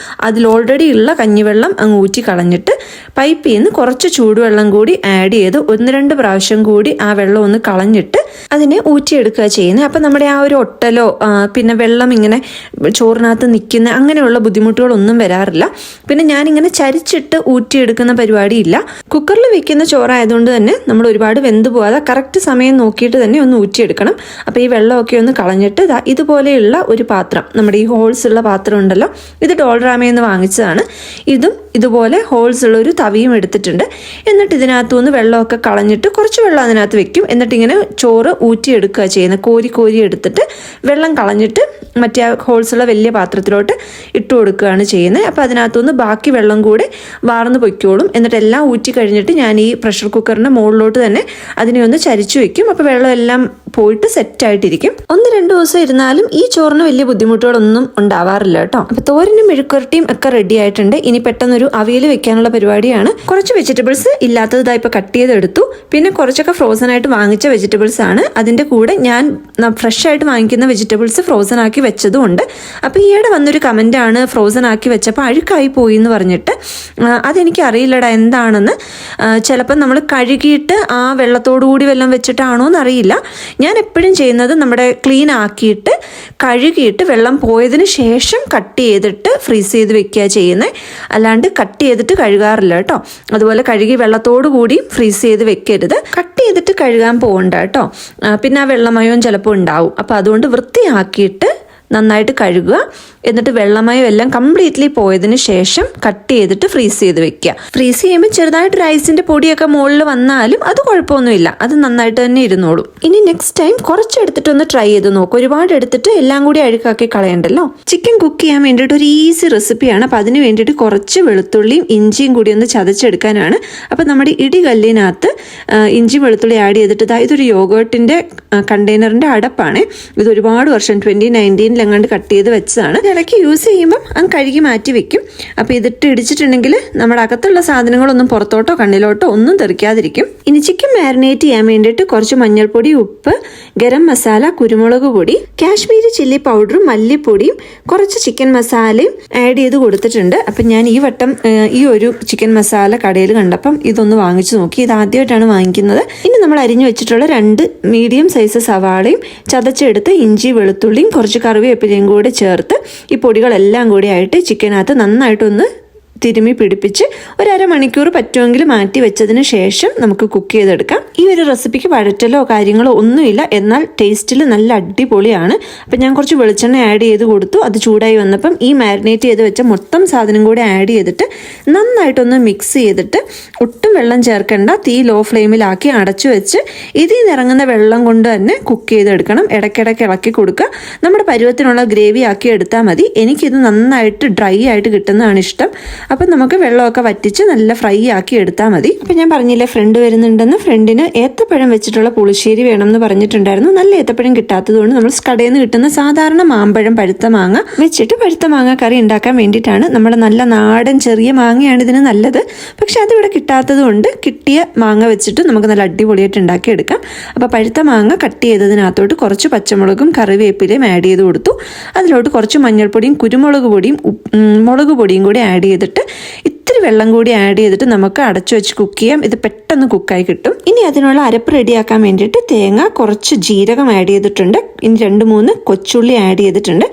A: അതിൽ ഓൾറെഡി ഉള്ള കഞ്ഞിവെള്ളം അങ്ങ് ഊറ്റി കളഞ്ഞിട്ട് പൈപ്പിൽ നിന്ന് കുറച്ച് ചൂടുവെള്ളം കൂടി ആഡ് ചെയ്ത് 1-2 പ്രാവശ്യം കൂടി ആ വെള്ളം ഒന്ന് കളഞ്ഞിട്ട് അതിനെ ഊറ്റിയെടുക്കുക ചെയ്യുന്നത്. അപ്പം നമ്മുടെ ആ ഒരു ഒട്ടലോ പിന്നെ വെള്ളം ഇങ്ങനെ ചോറിനകത്ത് നിൽക്കുന്ന അങ്ങനെയുള്ള ബുദ്ധിമുട്ടുകളൊന്നും വരാറില്ല. പിന്നെ ഞാനിങ്ങനെ ചരിച്ചിട്ട് ഊറ്റിയെടുക്കുന്ന പരിപാടിയില്ല. കുക്കറിൽ വെക്കുന്ന ചോറായതുകൊണ്ട് തന്നെ നമ്മൾ ഒരുപാട് വെന്ത് പോകാതെ കറക്റ്റ് സമയം നോക്കിയിട്ട് തന്നെ ഒന്ന് ഊറ്റിയെടുക്കണം. അപ്പോൾ ഈ വെള്ളമൊക്കെ ഒന്ന് കളഞ്ഞിട്ട് ഇതുപോലെയുള്ള ഒരു പാത്രം, നമ്മുടെ ഈ ഹോൾസ് ഉള്ള പാത്രം ഉണ്ടല്ലോ, ഇത് ഡോൾറാമയിൽ നിന്ന് വാങ്ങിച്ചതാണ്. ഇതും ഇതുപോലെ ഹോൾസ് ഉള്ള ഒരു തവിയും എടുത്തിട്ടുണ്ട്. എന്നിട്ട് ഇതിനകത്തുനിന്ന് വെള്ളമൊക്കെ കളഞ്ഞിട്ട് കുറച്ച് വെള്ളം അതിനകത്ത് വെക്കും. എന്നിട്ട് ഇങ്ങനെ ചോറ് ഊറ്റിയെടുക്കുക ചെയ്യുന്നത്. കോരി എടുത്തിട്ട് വെള്ളം കളഞ്ഞിട്ട് മറ്റേ ഹോൾസ് ഉള്ള വലിയ പാത്രത്തിലോട്ട് ഇട്ട് കൊടുക്കുകയാണ് ചെയ്യുന്നത്. അപ്പോൾ അതിനകത്തുനിന്ന് ബാക്കി വെള്ളം കൂടെ വാർന്ന് പൊയ്ക്കോളും. എന്നിട്ട് എല്ലാം ഊറ്റി കഴിഞ്ഞിട്ട് ഞാൻ ഈ പ്രഷർ കുക്കറിൻ്റെ മുകളിലോട്ട് തന്നെ അതിനെ ഒന്ന് ചരിച്ചു വെക്കും. അപ്പോൾ വെള്ളം എല്ലാം പോയിട്ട് സെറ്റായിട്ടിരിക്കും. 1-2 ദിവസം ഇരുന്നാലും ഈ ചോറിന് വലിയ ബുദ്ധിമുട്ടുകളൊന്നും ഉണ്ടാവാറില്ല കേട്ടോ. അപ്പോൾ തോരനും മെഴുക്കുരട്ടിയും ഒക്കെ റെഡി ആയിട്ടുണ്ട്. ഇനി പെട്ടെന്നൊരു അവിയൽ വെക്കാനുള്ള പരിപാടിയാണ്. കുറച്ച് വെജിറ്റബിൾസ് ഇല്ലാത്തത് ഇപ്പോൾ കട്ട് ചെയ്തെടുത്തു. പിന്നെ കുറച്ചൊക്കെ ഫ്രോസൺ ആയിട്ട് വാങ്ങിച്ച വെജിറ്റബിൾസ് ആണ്. അതിൻ്റെ കൂടെ ഞാൻ ഫ്രഷ് ആയിട്ട് വാങ്ങിക്കുന്ന വെജിറ്റബിൾസ് ഫ്രോസൺ ആക്കി വെച്ചതുകൊണ്ട്. അപ്പോൾ ഈയിടെ വന്നൊരു കമൻറ്റാണ് ഫ്രോസൺ ആക്കി വെച്ചപ്പോൾ അഴുക്കായി പോയി എന്ന് പറഞ്ഞിട്ട്. അതെനിക്ക് അറിയില്ലടാ എന്താണെന്ന്. ചിലപ്പോൾ നമ്മൾ കഴുകിയിട്ട് ആ വെള്ളത്തോടു കൂടി വെള്ളം വെച്ചിട്ടാണോ എന്നറിയില്ല. ഞാൻ എപ്പോഴും ചെയ്യുന്നത് നമ്മുടെ ക്ലീൻ ആക്കിയിട്ട് കഴുകിയിട്ട് വെള്ളം പോയതിന് ശേഷം കട്ട് ചെയ്തിട്ട് ഫ്രീസ് ചെയ്ത് വെക്കുക ചെയ്യുന്നത്. അല്ലാണ്ട് കട്ട് ചെയ്തിട്ട് കഴുകാറില്ല കേട്ടോ. അതുപോലെ കഴുകി വെള്ളത്തോടു കൂടി ഫ്രീസ് ചെയ്ത് വെക്കരുത്. കട്ട് ചെയ്തിട്ട് കഴുകാൻ പോകണ്ട കേട്ടോ. പിന്നെ ആ വെള്ളമയവും ചിലപ്പോൾ ഉണ്ടാവും. അപ്പോൾ അതുകൊണ്ട് വൃത്തിയാക്കിയിട്ട് നന്നായിട്ട് കഴുകുക. എന്നിട്ട് വെള്ളമയം എല്ലാം കംപ്ലീറ്റ്ലി പോയതിന് ശേഷം കട്ട് ചെയ്തിട്ട് ഫ്രീസ് ചെയ്ത് വെക്കുക. ഫ്രീസ് ചെയ്യുമ്പോൾ ചെറുതായിട്ട് റൈസിൻ്റെ പൊടിയൊക്കെ മുകളിൽ വന്നാലും അത് കുഴപ്പമൊന്നുമില്ല, അത് നന്നായിട്ട് തന്നെ ഇരുന്നോളും. ഇനി നെക്സ്റ്റ് ടൈം കുറച്ച് എടുത്തിട്ടൊന്ന് ട്രൈ ചെയ്ത് നോക്കും. ഒരുപാട് എടുത്തിട്ട് എല്ലാം കൂടി അഴുക്കാക്കി കളയണ്ടല്ലോ. ചിക്കൻ കുക്ക് ചെയ്യാൻ വേണ്ടിയിട്ട് ഒരു ഈസി റെസിപ്പിയാണ്. അപ്പോൾ അതിന് വേണ്ടിയിട്ട് കുറച്ച് വെളുത്തുള്ളിയും ഇഞ്ചിയും കൂടി ഒന്ന് ചതച്ചെടുക്കാനാണ്. അപ്പോൾ നമ്മുടെ ഇടികല്ലിനകത്ത് ഇഞ്ചി വെളുത്തുള്ളി ആഡ് ചെയ്തിട്ട് ഇതൊരു യോഗേർട്ടിൻ്റെ കണ്ടെയ്നറിൻ്റെ അടപ്പാണ്. ഇത് ഒരുപാട് വർഷം 2019 എങ്ങാണ്ട് കട്ട് ചെയ്ത് വെച്ചതാണ്. ഇടയ്ക്ക് യൂസ് ചെയ്യുമ്പം അത് കഴുകി മാറ്റി വെക്കും. അപ്പോൾ ഇതിട്ട് ഇടിച്ചിട്ടുണ്ടെങ്കിൽ നമ്മുടെ അകത്തുള്ള സാധനങ്ങളൊന്നും പുറത്തോട്ടോ കണ്ണിലോട്ടോ ഒന്നും തെറിക്കാതിരിക്കും. ഇനി ചിക്കൻ മാരിനേറ്റ് ചെയ്യാൻ വേണ്ടിയിട്ട് കുറച്ച് മഞ്ഞൾപ്പൊടി, ഉപ്പ്, ഗരം മസാല, കുരുമുളക് പൊടി, കാശ്മീരി ചില്ലി പൗഡറും മല്ലിപ്പൊടിയും കുറച്ച് ചിക്കൻ മസാലയും ആഡ് ചെയ്ത് കൊടുത്തിട്ടുണ്ട്. അപ്പം ഞാൻ ഈ വട്ടം ഈ ഒരു ചിക്കൻ മസാല കടയിൽ കണ്ടപ്പം ഇതൊന്ന് വാങ്ങിച്ചു നോക്കി. ഇത് ആദ്യമായിട്ടാണ് വാങ്ങിക്കുന്നത്. ഇനി നമ്മൾ അരിഞ്ഞു വെച്ചിട്ടുള്ള 2 മീഡിയം സൈസ് സവാളയും ചതച്ചെടുത്ത് ഇഞ്ചി വെളുത്തുള്ളിയും കുറച്ച് കറിവേപ്പിലയും കൂടെ ചേർത്ത് ഈ പൊടികളെല്ലാം കൂടി ആയിട്ട് ചിക്കനകത്ത് നന്നായിട്ടൊന്ന് തിരുമ്മി പിടിപ്പിച്ച് 1 അരമണിക്കൂർ പറ്റുമെങ്കിൽ മാറ്റി വെച്ചതിന് ശേഷം നമുക്ക് കുക്ക് ചെയ്തെടുക്കാം. ഈ ഒരു റെസിപ്പിക്ക് വഴറ്റലോ കാര്യങ്ങളോ ഒന്നുമില്ല, എന്നാൽ ടേസ്റ്റിൽ നല്ല അടിപൊളിയാണ്. അപ്പം ഞാൻ കുറച്ച് വെളിച്ചെണ്ണ ആഡ് ചെയ്ത് കൊടുത്തു. അത് ചൂടായി വന്നപ്പം ഈ മാരിനേറ്റ് ചെയ്ത് വെച്ച മൊത്തം സാധനം കൂടി ആഡ് ചെയ്തിട്ട് നന്നായിട്ടൊന്ന് മിക്സ് ചെയ്തിട്ട് ഒട്ടും വെള്ളം ചേർക്കേണ്ട, തീ ലോ ഫ്ലെയിമിലാക്കി അടച്ചു വെച്ച് ഇതിൽ നിന്ന് ഇറങ്ങുന്ന വെള്ളം കൊണ്ട് തന്നെ കുക്ക് ചെയ്തെടുക്കണം. ഇടയ്ക്കിടയ്ക്ക് ഇളക്കി കൊടുക്കുക. നമ്മുടെ പരുവത്തിനുള്ള ഗ്രേവി ആക്കി എടുത്താൽ മതി. എനിക്കിത് നന്നായിട്ട് ഡ്രൈ ആയിട്ട് കിട്ടുന്നതാണ് ഇഷ്ടം. അപ്പം നമുക്ക് വെള്ളമൊക്കെ വറ്റിച്ച് നല്ല ഫ്രൈ ആക്കി എടുത്താൽ മതി. അപ്പം ഞാൻ പറഞ്ഞില്ലേ ഫ്രണ്ട് വരുന്നുണ്ടെന്ന്. ഫ്രണ്ടിന് ഏത്തപ്പഴം വെച്ചിട്ടുള്ള പുളിശ്ശേരി വേണമെന്ന് പറഞ്ഞിട്ടുണ്ടായിരുന്നു. നല്ല ഏത്തപ്പഴം കിട്ടാത്തതുകൊണ്ട് നമ്മൾ കടയിൽ നിന്ന് കിട്ടുന്ന സാധാരണ മാമ്പഴം, പഴുത്ത മാങ്ങ വെച്ചിട്ട് പഴുത്ത മാങ്ങ കറി ഉണ്ടാക്കാൻ വേണ്ടിയിട്ടാണ്. നമ്മുടെ നല്ല നാടൻ ചെറിയ മാങ്ങയാണ് ഇതിന് നല്ലത്. പക്ഷെ അതിവിടെ കിട്ടാത്തത് കൊണ്ട് കിട്ടിയ മാങ്ങ വെച്ചിട്ട് നമുക്ക് നല്ല അടിപൊളിയായിട്ട് ഉണ്ടാക്കിയെടുക്കാം. അപ്പോൾ പഴുത്ത മാങ്ങ കട്ട് ചെയ്തതിനകത്തോട്ട് കുറച്ച് പച്ചമുളകും കറിവേപ്പിലയും ആഡ് ചെയ്ത് കൊടുത്തു. അതിലോട്ട് കുറച്ച് മഞ്ഞൾപ്പൊടിയും കുരുമുളക് പൊടിയും മുളക് പൊടിയും കൂടി ആഡ് ചെയ്തിട്ട് ഇത്തിരി വെള്ളം കൂടി ആഡ് ചെയ്തിട്ട് നമുക്ക് അടച്ചു വെച്ച് കുക്ക് ചെയ്യാം. ഇത് പെട്ടെന്ന് കുക്കായി കിട്ടും. ഇനി അതിനുള്ള അരപ്പ് റെഡിയാക്കാൻ വേണ്ടിയിട്ട് തേങ്ങ, കുറച്ച് ജീരകം ആഡ് ചെയ്തിട്ടുണ്ട്. ഇനി 2-3 കൊച്ചുള്ളി ആഡ് ചെയ്തിട്ടുണ്ട്.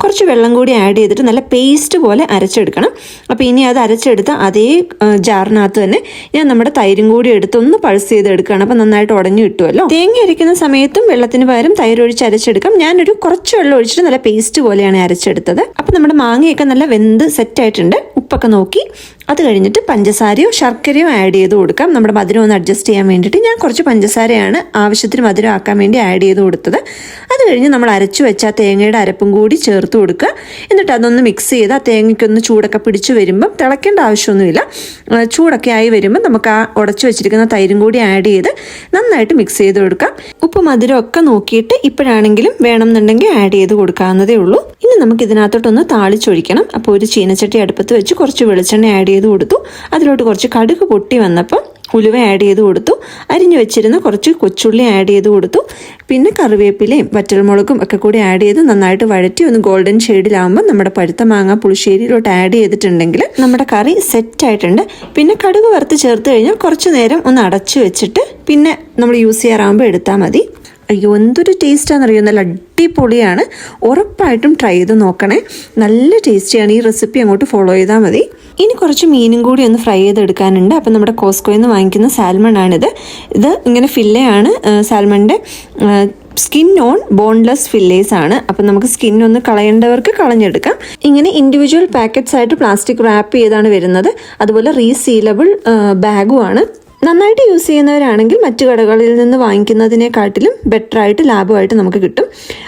A: കുറച്ച് വെള്ളം കൂടി ആഡ് ചെയ്തിട്ട് നല്ല പേസ്റ്റ് പോലെ അരച്ചെടുക്കണം. അപ്പോൾ ഇനി അത് അരച്ചെടുത്ത അതേ ജാറിനകത്ത് തന്നെ ഞാൻ നമ്മുടെ തൈരും കൂടി എടുത്ത് ഒന്ന് പൾസ് ചെയ്തെടുക്കുകയാണ്. അപ്പോൾ നന്നായിട്ട് ഉടഞ്ഞു കിട്ടുമല്ലോ. തേങ്ങ അരയ്ക്കുന്ന സമയത്തും വെള്ളത്തിന് പകരം തൈര് ഒഴിച്ച് അരച്ചെടുക്കാം. ഞാനൊരു കുറച്ച് വെള്ളം ഒഴിച്ചിട്ട് നല്ല പേസ്റ്റ് പോലെയാണ് അരച്ചെടുത്തത്. അപ്പോൾ നമ്മുടെ മാങ്ങയൊക്കെ നല്ല വെന്ത് സെറ്റായിട്ടുണ്ട്. ഉപ്പൊക്കെ നോക്കി അത് കഴിഞ്ഞിട്ട് പഞ്ചസാരയോ ശർക്കരയോ ആഡ് ചെയ്ത് കൊടുക്കാം. നമ്മുടെ മധുരം ഒന്ന് അഡ്ജസ്റ്റ് ചെയ്യാൻ വേണ്ടിയിട്ട് ഞാൻ കുറച്ച് പഞ്ചസാരയാണ് ആവശ്യത്തിന് മധുരം ആക്കാൻ വേണ്ടി ആഡ് ചെയ്ത് കൊടുത്തത്. അത് കഴിഞ്ഞ് നമ്മൾ അരച്ചു വെച്ച ആ തേങ്ങയുടെ അരപ്പും കൂടി ചേർത്ത് കൊടുക്കുക. എന്നിട്ട് അതൊന്ന് മിക്സ് ചെയ്ത് ആ തേങ്ങയ്ക്കൊന്ന് ചൂടൊക്കെ പിടിച്ച് വരുമ്പം തിളയ്ക്കേണ്ട ആവശ്യമൊന്നുമില്ല. ചൂടൊക്കെ ആയി വരുമ്പോൾ നമുക്ക് ആ ഉടച്ചു വെച്ചിരിക്കുന്ന തൈരും കൂടി ആഡ് ചെയ്ത് നന്നായിട്ട് മിക്സ് ചെയ്ത് കൊടുക്കാം. ഉപ്പ് മധുരം ഒക്കെ നോക്കിയിട്ട് ഇപ്പോഴാണെങ്കിലും വേണമെന്നുണ്ടെങ്കിൽ ആഡ് ചെയ്ത് കൊടുക്കാവുന്നതേ ഉള്ളൂ. ഇനി നമുക്ക് ഇതിനകത്തോട്ടൊന്ന് താളിച്ചൊഴിക്കണം. അപ്പോൾ ഒരു ചീനച്ചട്ടി അടുപ്പത്ത് വെച്ച് കുറച്ച് വെളിച്ചെണ്ണ ആഡ് ചെയ്ത് കൊടുത്തു. അതിലോട്ട് കുറച്ച് കടുക് പൊട്ടി വന്നപ്പോൾ ഉലുവ ആഡ് ചെയ്ത് കൊടുത്തു. അരിഞ്ഞു വെച്ചിരുന്ന കുറച്ച് കൊച്ചുള്ളി ആഡ് ചെയ്ത് കൊടുത്തു. പിന്നെ കറിവേപ്പിലയും വറ്റൽമുളകും ഒക്കെ കൂടി ആഡ് ചെയ്ത് നന്നായിട്ട് വഴറ്റി ഒന്ന് ഗോൾഡൻ ഷെയ്ഡിലാകുമ്പോൾ നമ്മുടെ പഴുത്ത മാങ്ങ പുളിശ്ശേരിയിലോട്ട് ആഡ് ചെയ്തിട്ടുണ്ടെങ്കിൽ നമ്മുടെ കറി സെറ്റായിട്ടുണ്ട്. പിന്നെ കടുക് വറുത്ത് ചേർത്ത് കഴിഞ്ഞാൽ കുറച്ച് നേരം ഒന്ന് അടച്ചു വെച്ചിട്ട് പിന്നെ നമ്മൾ യൂസ് ചെയ്യാറാകുമ്പോൾ എടുത്താൽ മതി. അയ്യോ എന്തൊരു ടേസ്റ്റാണെന്നറിയോ, നല്ല അടിപൊളിയാണ്. ഉറപ്പായിട്ടും ട്രൈ ചെയ്ത് നോക്കണേ. നല്ല ടേസ്റ്റിയാണ്. ഈ റെസിപ്പി അങ്ങോട്ട് ഫോളോ ചെയ്താൽ മതി. ഇനി കുറച്ച് മീനും കൂടി ഒന്ന് ഫ്രൈ ചെയ്തെടുക്കാനുണ്ട്. അപ്പം നമ്മുടെ കോസ്കോയിൽ നിന്ന് വാങ്ങിക്കുന്ന സാൽമൺ ആണിത്. ഇത് ഇങ്ങനെ ഫില്ലയാണ്. സാൽമണിൻ്റെ സ്കിൻ ഓൺ ബോൺലെസ് ഫില്ലേഴ്സ് ആണ്. അപ്പം നമുക്ക് സ്കിൻ ഒന്ന് കളയേണ്ടവർക്ക് കളഞ്ഞെടുക്കാം. ഇങ്ങനെ ഇൻഡിവിജ്വൽ പാക്കറ്റ്സ് ആയിട്ട് പ്ലാസ്റ്റിക് റാപ്പ് ചെയ്താണ് വരുന്നത്. അതുപോലെ റീസീലബിൾ ബാഗും ആണ്. നന്നായിട്ട് യൂസ് ചെയ്യുന്നവരാണെങ്കിൽ മറ്റു കടകളിൽ നിന്ന് വാങ്ങിക്കുന്നതിനെക്കാട്ടിലും ബെറ്ററായിട്ട് ലാഭമായിട്ട് നമുക്ക് കിട്ടും.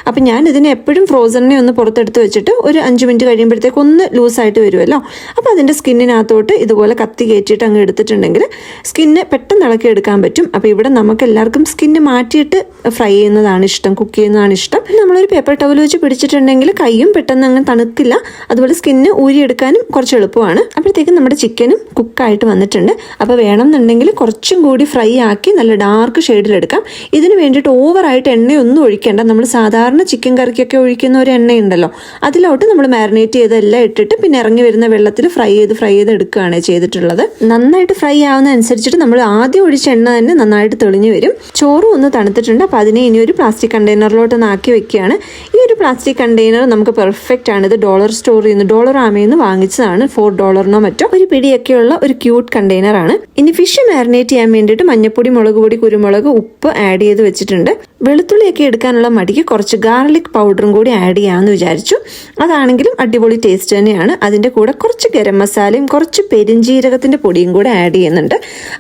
A: അപ്പം ഞാൻ ഇതിനെ എപ്പോഴും ഫ്രോസണിനെ ഒന്ന് പുറത്തെടുത്ത് വെച്ചിട്ട് ഒരു 5 മിനിറ്റ് കഴിയുമ്പോഴത്തേക്ക് ഒന്ന് ലൂസായിട്ട് വരുമല്ലോ. അപ്പോൾ അതിൻ്റെ സ്കിന്നിനകത്തോട്ട് ഇതുപോലെ കത്തി കയറ്റിയിട്ട് അങ്ങ് എടുത്തിട്ടുണ്ടെങ്കിൽ സ്കിന്ന് പെട്ടെന്ന് ഇളക്കി എടുക്കാൻ പറ്റും. അപ്പോൾ ഇവിടെ നമുക്ക് എല്ലാവർക്കും സ്കിന്ന് മാറ്റിയിട്ട് ഫ്രൈ ചെയ്യുന്നതാണ് ഇഷ്ടം, കുക്ക് ചെയ്യുന്നതാണ് ഇഷ്ടം. നമ്മളൊരു പേപ്പർ ടവൽ വെച്ച് പിടിച്ചിട്ടുണ്ടെങ്കിൽ കൈയും പെട്ടെന്ന് അങ്ങ് തണുക്കില്ല. അതുപോലെ സ്കിന്ന് ഊരിയെടുക്കാനും കുറച്ച് എളുപ്പമാണ്. അപ്പോഴത്തേക്കും നമ്മുടെ ചിക്കനും കുക്കായിട്ട് വന്നിട്ടുണ്ട്. അപ്പോൾ വേണമെന്നുണ്ടെങ്കിൽ കുറച്ചും കൂടി ഫ്രൈ ആക്കി നല്ല ഡാർക്ക് ഷെയ്ഡിലെടുക്കാം. ഇതിന് വേണ്ടിയിട്ട് ഓവറായിട്ട് എണ്ണയൊന്നും ഒഴിക്കേണ്ട. നമ്മൾ സാധാരണ ചിക്കൻ കറിക്കൊക്കെ ഒഴിക്കുന്ന ഒരു എണ്ണയുണ്ടല്ലോ, അതിലോട്ട് നമ്മൾ മാരിനേറ്റ് ചെയ്തെല്ലാം ഇട്ടിട്ട് പിന്നെ ഇറങ്ങി വരുന്ന വെള്ളത്തിൽ ഫ്രൈ ചെയ്ത് എടുക്കുകയാണ് ചെയ്തിട്ടുള്ളത്. നന്നായിട്ട് ഫ്രൈ ആവുന്ന അനുസരിച്ചിട്ട് നമ്മൾ ആദ്യം ഒഴിച്ച എണ്ണ തന്നെ നന്നായിട്ട് തെളിഞ്ഞു വരും. ചോറും ഒന്ന് തണുത്തിട്ടുണ്ട്. അപ്പോൾ അതിനെ ഇനി ഒരു പ്ലാസ്റ്റിക് കണ്ടെയ്നറിലോട്ട് ഒന്ന് ആക്കി വെക്കുകയാണ്. ഈ ഒരു പ്ലാസ്റ്റിക് കണ്ടെയ്നർ നമുക്ക് പെർഫെക്റ്റ് ആണ്. ഇത് ഡോളർ സ്റ്റോറിൽ നിന്ന് $ആമയിൽ നിന്ന് വാങ്ങിച്ചതാണ്. $4 മറ്റോ ഒരു പിടിയൊക്കെയുള്ള ഒരു ക്യൂട്ട് കണ്ടെയ്നർ ആണ്. ഇനി ഫിഷ് മാരിനേറ്റ് ചെയ്യാൻ വേണ്ടിയിട്ട് മഞ്ഞപ്പൊടി, മുളക് പൊടി, കുരുമുളക്, ഉപ്പ് ആഡ് ചെയ്ത് വെച്ചിട്ടുണ്ട്. വെളുത്തുള്ളിയൊക്കെ എടുക്കാനുള്ള മടിക്ക് കുറച്ച് ഗാർലിക് പൗഡറും കൂടി ആഡ് ചെയ്യാമെന്ന് വിചാരിച്ചു. അതാണെങ്കിലും അടിപൊളി ടേസ്റ്റ് തന്നെയാണ്. അതിൻ്റെ കൂടെ കുറച്ച് ഗരം മസാലയും കുറച്ച് പെരിഞ്ജീരകത്തിൻ്റെ പൊടിയും കൂടെ ആഡ് ചെയ്യുന്നുണ്ട്.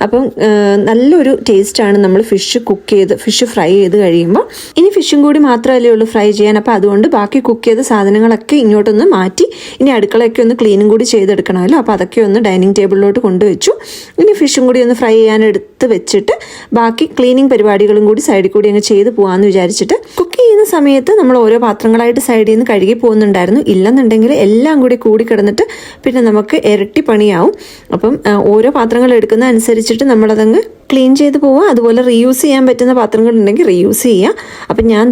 A: അപ്പം നല്ലൊരു ടേസ്റ്റാണ് നമ്മൾ ഫിഷ് ഫ്രൈ ചെയ്ത് കഴിയുമ്പോൾ. ഇനി ഫിഷും കൂടി മാത്രമല്ലേ ഉള്ളൂ ഫ്രൈ ചെയ്യാൻ. അപ്പോൾ അതുകൊണ്ട് ബാക്കി കുക്ക് ചെയ്ത സാധനങ്ങളൊക്കെ ഇങ്ങോട്ടൊന്ന് മാറ്റി ഇനി അടുക്കളയൊക്കെ ഒന്ന് ക്ലീനും കൂടി ചെയ്തെടുക്കണമല്ലോ. അപ്പോൾ അതൊക്കെ ഒന്ന് ഡൈനിങ് ടേബിളിലോട്ട് കൊണ്ടുവച്ചു. ഇനി ഫിഷും കൂടി ഒന്ന് ഫ്രൈ ചെയ്യാൻ എടുത്ത് വെച്ചിട്ട് ബാക്കി ക്ലീനിങ് പരിപാടികളും കൂടി സൈഡിൽ കൂടി അങ്ങ് ചെയ്ത് പോകാമെന്ന് വിചാരിച്ചിട്ട് കുക്ക് ചെയ്യുന്ന സമയത്ത് നമ്മൾ ഓരോ പാത്രങ്ങളായിട്ട് സൈഡിൽ നിന്ന് കഴുകി പോകുന്നുണ്ടായിരുന്നു. ഇല്ലെന്നുണ്ടെങ്കിൽ എല്ലാം കൂടി കിടന്നിട്ട് പിന്നെ നമുക്ക് ഇരട്ടി പണിയാവും. അപ്പം ഓരോ പാത്രങ്ങൾ എടുക്കുന്ന അനുസരിച്ചിട്ട് നമ്മളതങ്ങ് ക്ലീൻ ചെയ്ത് പോവുക. അതുപോലെ റീയൂസ് ചെയ്യാൻ പറ്റുന്ന പാത്രങ്ങളുണ്ടെങ്കിൽ റീയൂസ് ചെയ്യുക. അപ്പം ഞാൻ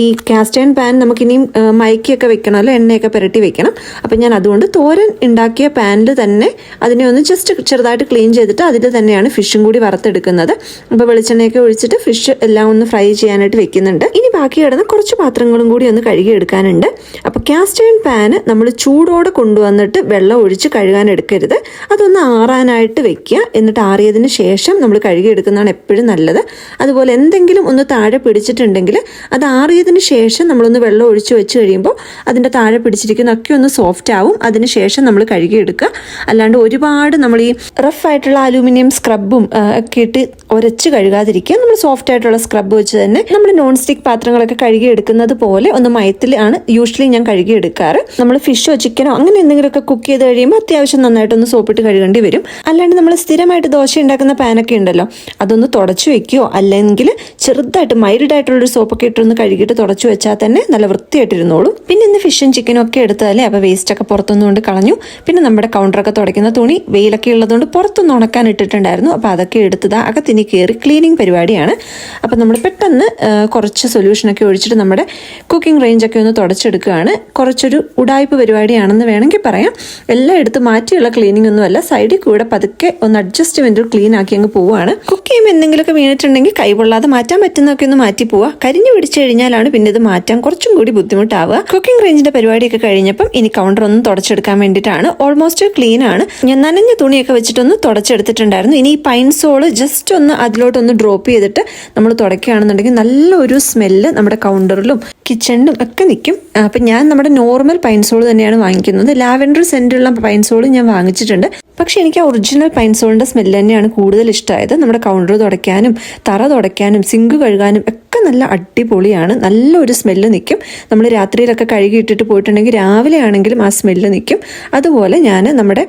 A: ഈ കാസ്റ്റ് അയൺ പാൻ നമുക്കിനിയും മയക്കിയൊക്കെ വെക്കണമല്ലോ, എണ്ണയൊക്കെ പുരട്ടി വെക്കണം. അപ്പം ഞാൻ അതുകൊണ്ട് തോരൻ ഉണ്ടാക്കിയ പാനിൽ തന്നെ അതിനെ ഒന്ന് ജസ്റ്റ് ചെറുതായിട്ട് ക്ലീൻ ചെയ്തിട്ട് അതിൽ തന്നെയാണ് ഫിഷും കൂടി വറുത്തെടുക്കുന്നത്. അപ്പോൾ വെളിച്ചെണ്ണയൊക്കെ ഒഴിച്ചിട്ട് ഫിഷ് എല്ലാം ഒന്ന് ഫ്രൈ ചെയ്യാനായിട്ട് വെക്കുന്നുണ്ട്. ഇനി ബാക്കി കിടന്ന കുറച്ച് പാത്രങ്ങളും കൂടി ഒന്ന് കഴുകി എടുക്കാനുണ്ട്. അപ്പോൾ കാസ്റ്റ് അയൺ പാന് നമ്മൾ ചൂടോടെ കൊണ്ടുവന്നിട്ട് വെള്ളം ഒഴിച്ച് കഴുകാൻ എടുക്കരുത്. അതൊന്ന് ആറാനായിട്ട് വെക്കുക. എന്നിട്ട് ആറിയതിന് ശേഷം നമ്മൾ കഴുകിയെടുക്കുന്നതാണ് എപ്പോഴും നല്ലത്. അതുപോലെ എന്തെങ്കിലും ഒന്ന് താഴെ പിടിച്ചിട്ടുണ്ടെങ്കിൽ അത് ആറിയതിന് ശേഷം നമ്മളൊന്ന് വെള്ളം ഒഴിച്ച് വെച്ച് കഴിയുമ്പോൾ അതിൻ്റെ താഴെ പിടിച്ചിരിക്കുന്നതൊക്കെ ഒന്ന് സോഫ്റ്റ് ആവും. അതിന് ശേഷം നമ്മൾ കഴുകിയെടുക്കുക. അല്ലാണ്ട് ഒരുപാട് നമ്മൾ ഈ റഫായിട്ടുള്ള അലൂമിനിയം സ്ക്രബും ഒക്കെ ഇട്ട് ഉരച്ച് കഴുകാതിരിക്കുക. നമ്മൾ സോഫ്റ്റ് ആയിട്ടുള്ള സ്ക്രബ് വെച്ച് തന്നെ നമ്മൾ നോൺ സ്റ്റിക്ക് പാത്രങ്ങളൊക്കെ കഴുകിയെടുക്കുന്നത് പോലെ ഒന്ന് മയത്തിലാണ് യൂഷ്വലി ഞാൻ കഴുകിയെടുക്കാറ്. നമ്മൾ ഫിഷോ ചിക്കനോ അങ്ങനെ എന്തെങ്കിലുമൊക്കെ കുക്ക് ചെയ്ത് കഴിയുമ്പോൾ അത്യാവശ്യം നന്നായിട്ടൊന്ന് സോപ്പിട്ട് കഴുകേണ്ടി വരും. അല്ലാണ്ട് നമ്മൾ സ്ഥിരമായിട്ട് ദോശ ഉണ്ടാക്കുന്ന പാനൊക്കെ ഉണ്ടല്ലോ, അതൊന്ന് തുടച്ചു വെക്കുകയോ അല്ലെങ്കിൽ ചെറുതായിട്ട് മൈൽഡായിട്ടുള്ളൊരു സോപ്പൊക്കെ ഇട്ടൊന്ന് കഴുകിയിട്ട് തുടച്ചു വെച്ചാൽ തന്നെ നല്ല വൃത്തിയായിട്ടിരുന്നോളും. പിന്നെ ഇന്ന് ഫിഷും ചിക്കനും ഒക്കെ എടുത്താലേ അപ്പോൾ വേസ്റ്റൊക്കെ പുറത്തൊന്നുകൊണ്ട് കളഞ്ഞു. പിന്നെ നമ്മുടെ കൗണ്ടറൊക്കെ തുടയ്ക്കുന്ന തുണി വെയിലൊക്കെ ഉള്ളതുകൊണ്ട് പുറത്തൊന്ന് ഉണക്കാൻ ഇട്ടിട്ടുണ്ടായിരുന്നു. അപ്പോൾ അതൊക്കെ എടുത്തത് അകത്തിനി കയറി ക്ലീനിങ് പരിപാടിയാണ്. അപ്പോൾ നമ്മൾ പെട്ടെന്ന് കുറച്ച് സൊല്യൂഷനൊക്കെ ഒഴിച്ചിട്ട് നമ്മുടെ കുക്കിംഗ് റേഞ്ചൊക്കെ ഒന്ന് തുടച്ചെടുക്കുകയാണ്. കുറച്ചൊരു ഉടായ്പ പരിപാടിയാണെന്ന് വേണമെങ്കിൽ പറയാം. എല്ലാം എടുത്ത് മാറ്റിയുള്ള ക്ലീനിങ് ഒന്നുമല്ല, സൈഡിൽ കൂടെ പതുക്കെ ഒന്ന് അഡ്ജസ്റ്റ്മെൻറ്റ് ക്ലീൻ ആക്കി അങ്ങ് പോവുകയാണ്. കുക്ക് ചെയ്യുമ്പോൾ എന്തെങ്കിലുമൊക്കെ വീണിട്ടുണ്ടെങ്കിൽ കൈകൊള്ളാതെ മാറ്റാൻ പറ്റുന്നതൊക്കെ ഒന്ന് മാറ്റി പോവുക. കരിഞ്ഞു പിടിച്ചു കഴിഞ്ഞാലാണ് പിന്നെ ഇത് മാറ്റാൻ കുറച്ചും കൂടി ബുദ്ധിമുട്ടാവുക. കുക്കിംഗ് റേഞ്ചിന്റെ പരിപാടിയൊക്കെ കഴിഞ്ഞപ്പം ഇനി കൗണ്ടർ ഒന്ന് തുടച്ചെടുക്കാൻ വേണ്ടിയിട്ടാണ്. ഓൾമോസ്റ്റ് ക്ലീൻ ആണ്. ഞാൻ നനഞ്ഞ തുണിയൊക്കെ വെച്ചിട്ടൊന്ന് തുടച്ചെടുത്തിട്ടുണ്ടായിരുന്നു. ഇനി ഈ പൈൻ സോള് ജസ്റ്റ് ഒന്ന് അതിലോട്ടൊന്ന് ഡ്രോപ്പ് ചെയ്തിട്ട് നമ്മൾ തുടയ്ക്കുകയാണെന്നുണ്ടെങ്കിൽ നല്ലൊരു സ്മെല്ല് നമ്മുടെ കൗണ്ടറിലും കിച്ചണിലും ഒക്കെ നിൽക്കും. അപ്പം ഞാൻ നമ്മുടെ നോർമൽ പൈൻ സോള് തന്നെയാണ് വാങ്ങിക്കുന്നത്. ലാവൻഡർ സെൻറ്റുള്ള പൈൻ സോള് ഞാൻ വാങ്ങിച്ചിട്ടുണ്ട്. പക്ഷെ എനിക്ക് ആ ഒറിജിനൽ പൈൻ സോളിൻ്റെ സ്മെല്ല് തന്നെയാണ് കൂടുതൽ ഇഷ്ടമായത്. നമ്മുടെ കൗണ്ടർ തുടയ്ക്കാനും തറ തുടയ്ക്കാനും സിങ്ക് കഴുകാനും ഒക്കെ നല്ല അടിപൊളിയാണ്. നല്ലൊരു സ്മെല്ല് നിൽക്കും. നമ്മൾ രാത്രിയിലൊക്കെ കഴുകിയിട്ടിട്ട് പോയിട്ടുണ്ടെങ്കിൽ രാവിലെ ആണെങ്കിലും ആ സ്മെല്ല് നിൽക്കും. അതുപോലെ ഞാൻ നമ്മുടെ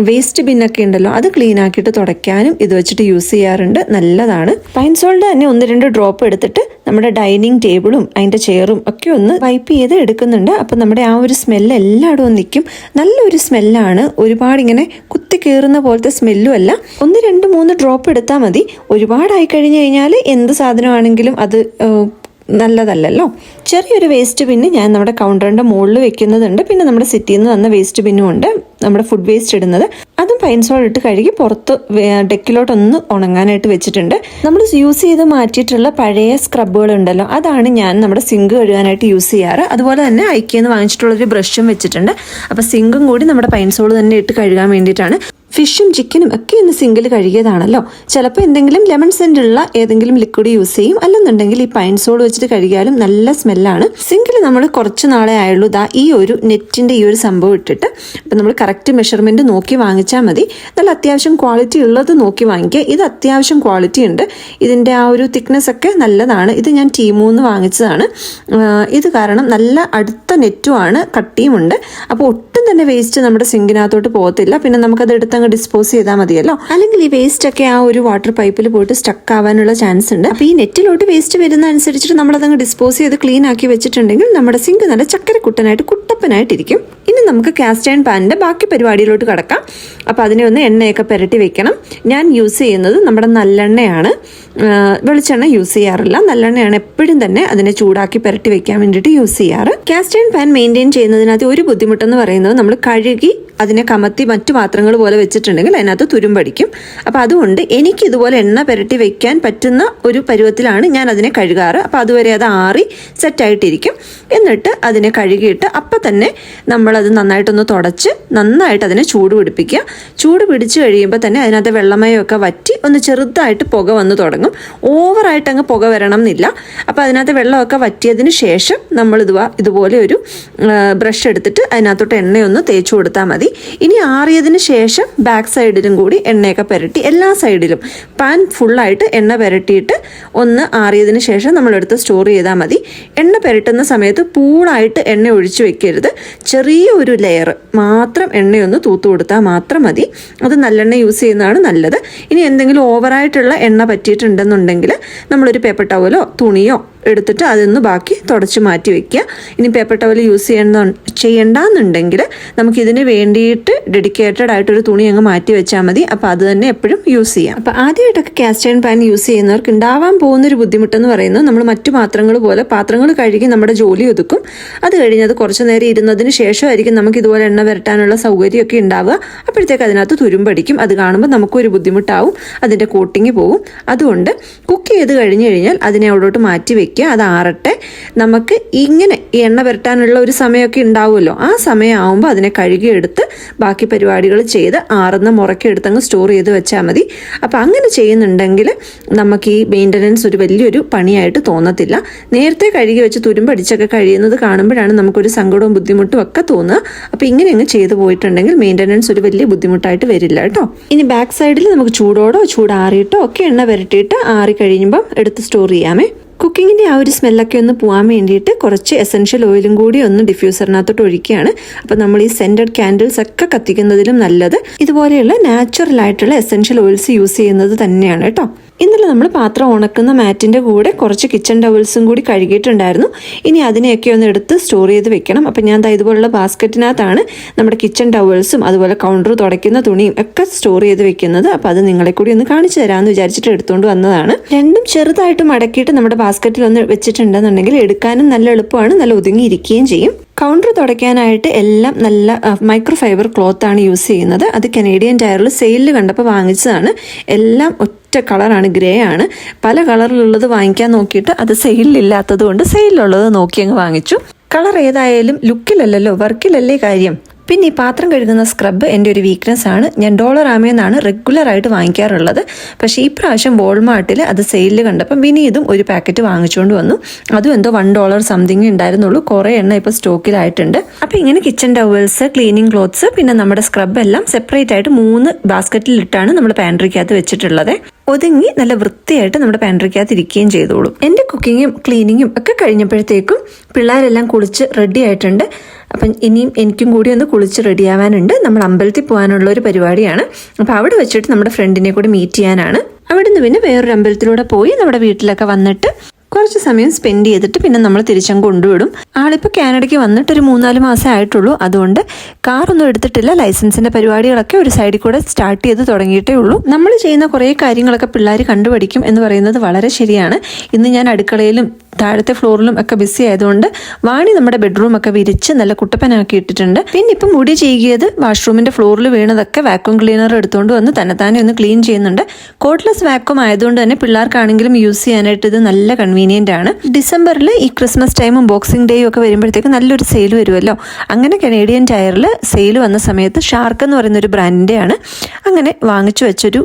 A: വേസ്റ്റ് ബിന്നൊക്കെ ഉണ്ടല്ലോ, അത് ക്ലീൻ ആക്കിയിട്ട് തുടയ്ക്കാനും ഇത് വെച്ചിട്ട് യൂസ് ചെയ്യാറുണ്ട്. നല്ലതാണ്. പൈൻ സോളിൻ്റെ തന്നെ 1-2 ഡ്രോപ്പ് എടുത്തിട്ട് നമ്മുടെ ഡൈനിങ് ടേബിളും അതിൻ്റെ ചെയറും ഒക്കെ ഒന്ന് വൈപ്പ് ചെയ്ത് എടുക്കുന്നുണ്ട്. അപ്പം നമ്മുടെ ആ ഒരു സ്മെല്ല് എല്ലായിടവും നിൽക്കും. നല്ലൊരു സ്മെല്ലാണ്. ഒരുപാട് ഇങ്ങനെ കുത്തി കയറുന്ന പോലത്തെ സ്മെല്ലും അല്ല. 1, 2, 3 ഡ്രോപ്പ് എടുത്താൽ മതി. ഒരുപാടായി കഴിഞ്ഞു കഴിഞ്ഞാൽ എന്ത് സാധനമാണെങ്കിലും അത് നല്ലതല്ലല്ലോ. ചെറിയൊരു വേസ്റ്റ് ബിന്ന് ഞാൻ നമ്മുടെ കൗണ്ടറിൻ്റെ മുകളിൽ വെക്കുന്നതുണ്ട്. പിന്നെ നമ്മുടെ സിറ്റിയിൽ നിന്ന് വന്ന വേസ്റ്റ് ബിന്നും ഉണ്ട്. നമ്മുടെ ഫുഡ് വേസ്റ്റ് ഇടുന്നത് അതും പൈൻ സോൾ ഇട്ട് കഴുകി പുറത്ത് ഡെക്കിലോട്ടൊന്ന് ഉണങ്ങാനായിട്ട് വെച്ചിട്ടുണ്ട്. നമ്മൾ യൂസ് ചെയ്ത് മാറ്റിയിട്ടുള്ള പഴയ സ്ക്രബുകൾ ഉണ്ടല്ലോ, അതാണ് ഞാൻ നമ്മുടെ സിങ്ക് കഴുകാനായിട്ട് യൂസ് ചെയ്യാറ്. അതുപോലെ തന്നെ ഐക്യെന്ന് വാങ്ങിച്ചിട്ടുള്ളൊരു ബ്രഷും വെച്ചിട്ടുണ്ട്. അപ്പോൾ സിങ്കും കൂടി നമ്മുടെ പൈൻ സോൾ തന്നെ ഇട്ട് കഴുകാൻ വേണ്ടിയിട്ടാണ്. ഫിഷും ചിക്കനും ഒക്കെ ഇന്ന് സിങ്കിൽ കഴുകിയതാണല്ലോ. ചിലപ്പോൾ എന്തെങ്കിലും ലെമൺ സെൻ്റ് ഉള്ള ഏതെങ്കിലും ലിക്വിഡ് യൂസ് ചെയ്യും. അല്ലെന്നുണ്ടെങ്കിൽ ഈ പൈൻ സോൾ വെച്ചിട്ട് കഴുകിയാലും നല്ല സ്മെല്ലാണ്. സിങ്കിൽ നമ്മൾ കുറച്ച് നാളെ ആയുള്ളൂ ഈ ഒരു നെറ്റിൻ്റെ ഈ ഒരു സംഭവം ഇട്ടിട്ട്. അപ്പം നമ്മൾ കറക്റ്റ് മെഷർമെൻറ്റ് നോക്കി വാങ്ങിച്ചാൽ മതി. നല്ല അത്യാവശ്യം ക്വാളിറ്റി ഉള്ളത് നോക്കി വാങ്ങിക്കുക. ഇത് അത്യാവശ്യം ക്വാളിറ്റി ഉണ്ട്. ഇതിൻ്റെ ആ ഒരു തിക്നെസ് ഒക്കെ നല്ലതാണ്. ഇത് ഞാൻ ടീമൂന്ന് വാങ്ങിച്ചതാണ്. ഇത് കാരണം നല്ല അടുത്ത നെറ്റുമാണ്, കട്ടിയുമുണ്ട്. അപ്പോൾ ഒട്ടും തന്നെ വേസ്റ്റ് നമ്മുടെ സിങ്കിനകത്തോട്ട് പോകത്തില്ല. പിന്നെ നമുക്കത് എടുത്തങ്ങ് ഡിസ്പോസ് ചെയ്താൽ മതിയല്ലോ. അല്ലെങ്കിൽ ഈ വേസ്റ്റ് ഒക്കെ ആ ഒരു വാട്ടർ പൈപ്പിൽ പോയിട്ട് സ്റ്റക്ക് ആവാനുള്ള ചാൻസ് ഉണ്ട്. അപ്പോൾ ഈ നെറ്റിലോട്ട് വേസ്റ്റ് വരുന്ന അനുസരിച്ചിട്ട് നമ്മളതങ്ങ് ഡിസ്പോസ് ചെയ്ത് ക്ലീൻ ആക്കി വെച്ചിട്ടുണ്ടെങ്കിൽ നമ്മുടെ സിങ്ക് നല്ല ചക്കരക്കുട്ടനായിട്ട് കുട്ടപ്പനായിട്ടിരിക്കും. ഇനി നമുക്ക് കാസ്റ്റ് അയൺ പാനിൻ്റെ ബാക്കി പരിപാടിയിലോട്ട് കിടക്കാം. അപ്പോൾ അതിനെ ഒന്ന് എണ്ണയൊക്കെ പുരട്ടി വെക്കണം. ഞാൻ യൂസ് ചെയ്യുന്നത് നമ്മുടെ നല്ലെണ്ണയാണ്. വെളിച്ചെണ്ണ യൂസ് ചെയ്യാറില്ല. നല്ലെണ്ണയാണ് എപ്പോഴും തന്നെ അതിനെ ചൂടാക്കി പുരട്ടി വെക്കാൻ വേണ്ടിയിട്ട് യൂസ് ചെയ്യാറ്. കാസ്റ്റ് അയൺ പാൻ മെയിൻറ്റെയിൻ ചെയ്യുന്നതിനകത്ത് ഒരു ബുദ്ധിമുട്ടെന്ന് പറയുന്നത് നമ്മൾ കഴുകി അതിനെ കമത്തി മറ്റു പാത്രങ്ങൾ പോലെ വെച്ചിട്ടുണ്ടെങ്കിൽ അതിനകത്ത് തുരുമ്പടിക്കും. അപ്പോൾ അതുകൊണ്ട് എനിക്ക് ഇതുപോലെ എണ്ണ പുരട്ടി വെക്കാൻ പറ്റുന്ന ഒരു പരുവത്തിലാണ് ഞാൻ അതിനെ കഴുകാറ്. അപ്പോൾ അതുവരെ അത് ആറി സെറ്റായിട്ടിരിക്കും. എന്നിട്ട് അതിനെ കഴുകിയിട്ട് അപ്പം തന്നെ നമ്മളത് നന്നായിട്ടൊന്ന് തുടച്ച് നന്നായിട്ട് അതിനെ ചൂട് പിടിപ്പിക്കുക. ചൂട് പിടിച്ച് കഴിയുമ്പോൾ തന്നെ അതിനകത്ത് വെള്ളമയമൊക്കെ വറ്റി ഒന്ന് ചെറുതായിട്ട് പുക വന്ന് തുടങ്ങും. ഓവറായിട്ട് അങ്ങ് പുക വരണം എന്നില്ല. അപ്പോൾ അതിനകത്ത് വെള്ളമൊക്കെ വറ്റിയതിന് ശേഷം നമ്മൾ ഇതുപോലെ ഒരു ബ്രഷ് എടുത്തിട്ട് അതിനകത്തോട്ട് എണ്ണയൊന്ന് തേച്ച് കൊടുത്താൽ മതി. ഇനി ആറിയതിന് ശേഷം ബാക്ക് സൈഡിലും കൂടി എണ്ണയൊക്കെ പുരട്ടി എല്ലാ സൈഡിലും പാൻ ഫുള്ളായിട്ട് എണ്ണ പുരട്ടിയിട്ട് ഒന്ന് ആറിയതിന് ശേഷം നമ്മളെടുത്ത് സ്റ്റോർ ചെയ്താൽ മതി. എണ്ണ പുരട്ടുന്ന സമയത്ത് പൂളായിട്ട് എണ്ണ ഒഴിച്ചു വെക്കരുത്. ചെറിയ ഒരു ലെയർ മാത്രം എണ്ണയൊന്ന് തൂത്തു കൊടുത്താൽ മാത്രം മതി. അത് നല്ലെണ്ണ യൂസ് ചെയ്യുന്നതാണ് നല്ലത്. ഇനി എന്തെങ്കിലും ഓവറായിട്ടുള്ള എണ്ണ പറ്റിയിട്ടുണ്ടെന്നുണ്ടെങ്കിൽ നമ്മളൊരു പേപ്പർ ടവലോ തുണിയോ എടുത്തിട്ട് അതൊന്ന് ബാക്കി തുടച്ച് മാറ്റി വെക്കുക. ഇനി പേപ്പർ ടവൽ യൂസ് ചെയ്യണ്ടെന്നുണ്ടെങ്കിൽ നമുക്കിതിന് വേണ്ടിയിട്ട് ഡെഡിക്കേറ്റഡ് ആയിട്ടൊരു തുണി അങ്ങ് മാറ്റി വെച്ചാൽ മതി. അപ്പോൾ അത് തന്നെ എപ്പോഴും യൂസ് ചെയ്യാം. അപ്പോൾ ആദ്യമായിട്ടൊക്കെ കാസ്റ്റ് അയൺ പാൻ യൂസ് ചെയ്യുന്നവർക്ക് ഉണ്ടാവാൻ പോകുന്നൊരു ബുദ്ധിമുട്ടെന്ന് പറയുന്നത് നമ്മൾ മറ്റു പാത്രങ്ങൾ പോലെ പാത്രങ്ങൾ കഴുകി നമ്മുടെ ജോലി ഒതുക്കും. അത് കഴിഞ്ഞത് കുറച്ച് നേരം ഇരുന്നതിന് ശേഷമായിരിക്കും നമുക്ക് ഇതുപോലെ എണ്ണ വരട്ടാനുള്ള സൗകര്യമൊക്കെ ഉണ്ടാവുക. അപ്പോഴത്തേക്ക് അതിനകത്ത് തുരുമ്പടിക്കും. അത് കാണുമ്പോൾ നമുക്കൊരു ബുദ്ധിമുട്ടാവും. അതിൻ്റെ കോട്ടിങ് പോകും. അതുകൊണ്ട് കുക്ക് ചെയ്ത് കഴിഞ്ഞ് കഴിഞ്ഞാൽ അതിനെ അവിടോട്ട് മാറ്റി വെക്കുക. വെക്കുക, അത് ആറട്ടെ. നമുക്ക് ഇങ്ങനെ എണ്ണ പുരട്ടാനുള്ള ഒരു സമയമൊക്കെ ഉണ്ടാവുമല്ലോ, ആ സമയമാകുമ്പോൾ അതിനെ കഴുകിയെടുത്ത് ബാക്കി പരിപാടികൾ ചെയ്ത് ആറുന്ന മുറയ്ക്ക് എടുത്തങ്ങ് സ്റ്റോർ ചെയ്ത് വെച്ചാൽ മതി. അപ്പോൾ അങ്ങനെ ചെയ്യുന്നുണ്ടെങ്കിൽ നമുക്ക് ഈ മെയിൻ്റനൻസ് ഒരു വലിയൊരു പണിയായിട്ട് തോന്നത്തില്ല. നേരത്തെ കഴുകി വെച്ച് തുരുമ്പടിച്ചൊക്കെ കഴിയുന്നത് കാണുമ്പോഴാണ് നമുക്കൊരു സങ്കടവും ബുദ്ധിമുട്ടും ഒക്കെ തോന്നുക. അപ്പോൾ ഇങ്ങനെ അങ്ങ് ചെയ്തു പോയിട്ടുണ്ടെങ്കിൽ മെയിൻ്റനൻസ് ഒരു വലിയ ബുദ്ധിമുട്ടായിട്ട് വരില്ല കേട്ടോ. ഇനി ബാക്ക് സൈഡിൽ നമുക്ക് ചൂടോടോ ചൂടാറിയിട്ടോ ഒക്കെ എണ്ണ പുരട്ടിയിട്ട് ആറി കഴിയുമ്പം എടുത്ത് സ്റ്റോർ ചെയ്യാമേ. കുക്കിങ്ങിൻ്റെ ആ ഒരു സ്മെല്ലൊക്കെ ഒന്ന് പോകാൻ വേണ്ടിയിട്ട് കുറച്ച് എസെൻഷ്യൽ ഓയിലും കൂടി ഒന്ന് ഡിഫ്യൂസറിനകത്തോട്ട് ഒഴിക്കുകയാണ്. അപ്പോൾ നമ്മൾ ഈ സെൻറ്റഡ് ക്യാൻഡിൽസ് ഒക്കെ കത്തിക്കുന്നതിലും നല്ലത് ഇതുപോലെയുള്ള നാച്ചുറൽ ആയിട്ടുള്ള എസെൻഷ്യൽ ഓയിൽസ് യൂസ് ചെയ്യുന്നത് തന്നെയാണ് കേട്ടോ. ഇന്നലെ നമ്മൾ പാത്രം ഉണക്കുന്ന മാറ്റിൻ്റെ കൂടെ കുറച്ച് കിച്ചൺ ടവൽസും കൂടി കഴുകിയിട്ടുണ്ടായിരുന്നു. ഇനി അതിനെയൊക്കെ ഒന്ന് എടുത്ത് സ്റ്റോർ ചെയ്ത് വെക്കണം. അപ്പം ഞാൻ ഇതുപോലുള്ള ബാസ്ക്കറ്റിനകത്താണ് നമ്മുടെ കിച്ചൺ ടവൽസും അതുപോലെ കൗണ്ടർ തുടയ്ക്കുന്ന തുണിയും ഒക്കെ സ്റ്റോർ ചെയ്ത് വെക്കുന്നത്. അപ്പോൾ അത് നിങ്ങളെ കൂടി ഒന്ന് കാണിച്ചു തരാമെന്ന് വിചാരിച്ചിട്ട് എടുത്തുകൊണ്ട് വന്നതാണ്. രണ്ടും ചെറുതായിട്ട് മടക്കിയിട്ട് നമ്മുടെ ബാസ്ക്കറ്റിൽ ഒന്ന് വെച്ചിട്ടുണ്ടെന്നുണ്ടെങ്കിൽ എടുക്കാനും നല്ല എളുപ്പമാണ്, നല്ല ഒതുങ്ങിയിരിക്കുകയും ചെയ്യും. കൗണ്ടർ തുടയ്ക്കാനായിട്ട് എല്ലാം നല്ല മൈക്രോ ഫൈബർ ക്ലോത്താണ് യൂസ് ചെയ്യുന്നത്. അത് കനേഡിയൻ ടയറിൽ സെയിലിൽ കണ്ടപ്പോൾ വാങ്ങിച്ചതാണ്. എല്ലാം ഒറ്റ കളറാണ്, ഗ്രേ ആണ്. പല കളറിലുള്ളത് വാങ്ങിക്കാൻ നോക്കിയിട്ട് അത് സെയിലില്ലാത്തത് കൊണ്ട് സെയിലുള്ളത് നോക്കി അങ്ങ് വാങ്ങിച്ചു. കളർ ഏതായാലും ലുക്കിലല്ലല്ലോ വർക്കിലല്ലേ കാര്യം. പിന്നെ ഈ പാത്രം കഴുകുന്ന സ്ക്രബ് എൻ്റെ ഒരു വീക്ക്നെസ് ആണ്. ഞാൻ ഡോളറാമയെന്നാണ് റെഗുലറായിട്ട് വാങ്ങിക്കാറുള്ളത്. പക്ഷേ ഈ പ്രാവശ്യം വോൾമാർട്ടിൽ അത് സെയിലിൽ കണ്ടപ്പം വിനീതും ഒരു പാക്കറ്റ് വാങ്ങിച്ചുകൊണ്ട് വന്നു. അതും എന്തോ $1 സംതിങ് ഉണ്ടായിരുന്നുള്ളൂ. കുറേ എണ്ണ ഇപ്പോൾ സ്റ്റോക്കിലായിട്ടുണ്ട്. അപ്പോൾ ഇങ്ങനെ കിച്ചൺ ടവൽസ്, ക്ലീനിങ് ക്ലോത്ത്സ്, പിന്നെ നമ്മുടെ സ്ക്രബ് എല്ലാം സെപ്പറേറ്റ് ആയിട്ട് 3 ബാസ്ക്കറ്റിലിട്ടാണ് നമ്മൾ പാൻട്രിക്കകത്ത് വെച്ചിട്ടുള്ളത്. ഒതുങ്ങി നല്ല വൃത്തിയായിട്ട് നമ്മുടെ പാൻട്രിക്കകത്ത് ഇരിക്കുകയും ചെയ്തോളും. എൻ്റെ കുക്കിങ്ങും ക്ലീനിങ്ങും ഒക്കെ കഴിഞ്ഞപ്പോഴത്തേക്കും പിള്ളേരെല്ലാം കുളിച്ച് റെഡി ആയിട്ടുണ്ട്. അപ്പം ഇനിയും എനിക്കും കൂടി ഒന്ന് കുളിച്ച് റെഡിയാവാനുണ്ട്. നമ്മൾ അമ്പലത്തിൽ പോകാനുള്ള ഒരു പരിപാടിയാണ്. അപ്പോൾ അവിടെ വെച്ചിട്ട് നമ്മുടെ ഫ്രണ്ടിനെ കൂടി മീറ്റ് ചെയ്യാനാണ്. അവിടെ നിന്ന് പിന്നെ വേറൊരു അമ്പലത്തിലൂടെ പോയി നമ്മുടെ വീട്ടിലൊക്കെ വന്നിട്ട് കുറച്ച് സമയം സ്പെൻഡ് ചെയ്തിട്ട് പിന്നെ നമ്മൾ തിരിച്ചങ്ങ് കൊണ്ടുവിടും. ആളിപ്പോൾ കാനഡയ്ക്ക് വന്നിട്ട് ഒരു 3-4 മാസം ആയിട്ടുള്ളൂ. അതുകൊണ്ട് കാറൊന്നും എടുത്തിട്ടില്ല. ലൈസൻസിൻ്റെ പരിപാടികളൊക്കെ ഒരു സൈഡിൽ കൂടെ സ്റ്റാർട്ട് ചെയ്ത് തുടങ്ങിയിട്ടേ ഉള്ളൂ. നമ്മൾ ചെയ്യുന്ന കുറേ കാര്യങ്ങളൊക്കെ പിള്ളേർ കണ്ടുപഠിക്കും എന്ന് പറയുന്നത് വളരെ ശരിയാണ്. ഇന്ന് ഞാൻ അടുക്കളയിലും താഴത്തെ ഫ്ലോറിലും ഒക്കെ ബിസി ആയതുകൊണ്ട് വാണി നമ്മുടെ ബെഡ്റൂം ഒക്കെ വിരിച്ച് നല്ല കുട്ടപ്പനാക്കി ഇട്ടിട്ടുണ്ട്. പിന്നെ ഇപ്പം മുടി ചെയ്യത് വാഷ്റൂമിന്റെ ഫ്ലോറിൽ വീണതൊക്കെ വാക്യൂം ക്ലീനർ എടുത്തുകൊണ്ട് വന്ന് തന്നെത്താനെ ഒന്ന് ക്ലീൻ ചെയ്യുന്നുണ്ട്. കോഡ്ലെസ് വാക്യൂം ആയതുകൊണ്ട് തന്നെ പിള്ളേർക്കാണെങ്കിലും യൂസ് ചെയ്യാനായിട്ട് ഇത് നല്ല കൺവീനിയന്റ് ആണ്. ഡിസംബറിൽ ഈ ക്രിസ്മസ് ടൈമും ബോക്സിംഗ് ഡേയും ഒക്കെ വരുമ്പോഴത്തേക്ക് നല്ലൊരു സെയിൽ വരുമല്ലോ. അങ്ങനെ കനേഡിയൻ ടയറിൽ സെയിൽ വന്ന സമയത്ത് ഷാർക്ക് എന്ന് പറയുന്ന ഒരു ബ്രാൻഡിന്റെ ആണ്. അങ്ങനെ വാങ്ങിച്ചു വെച്ചൊരു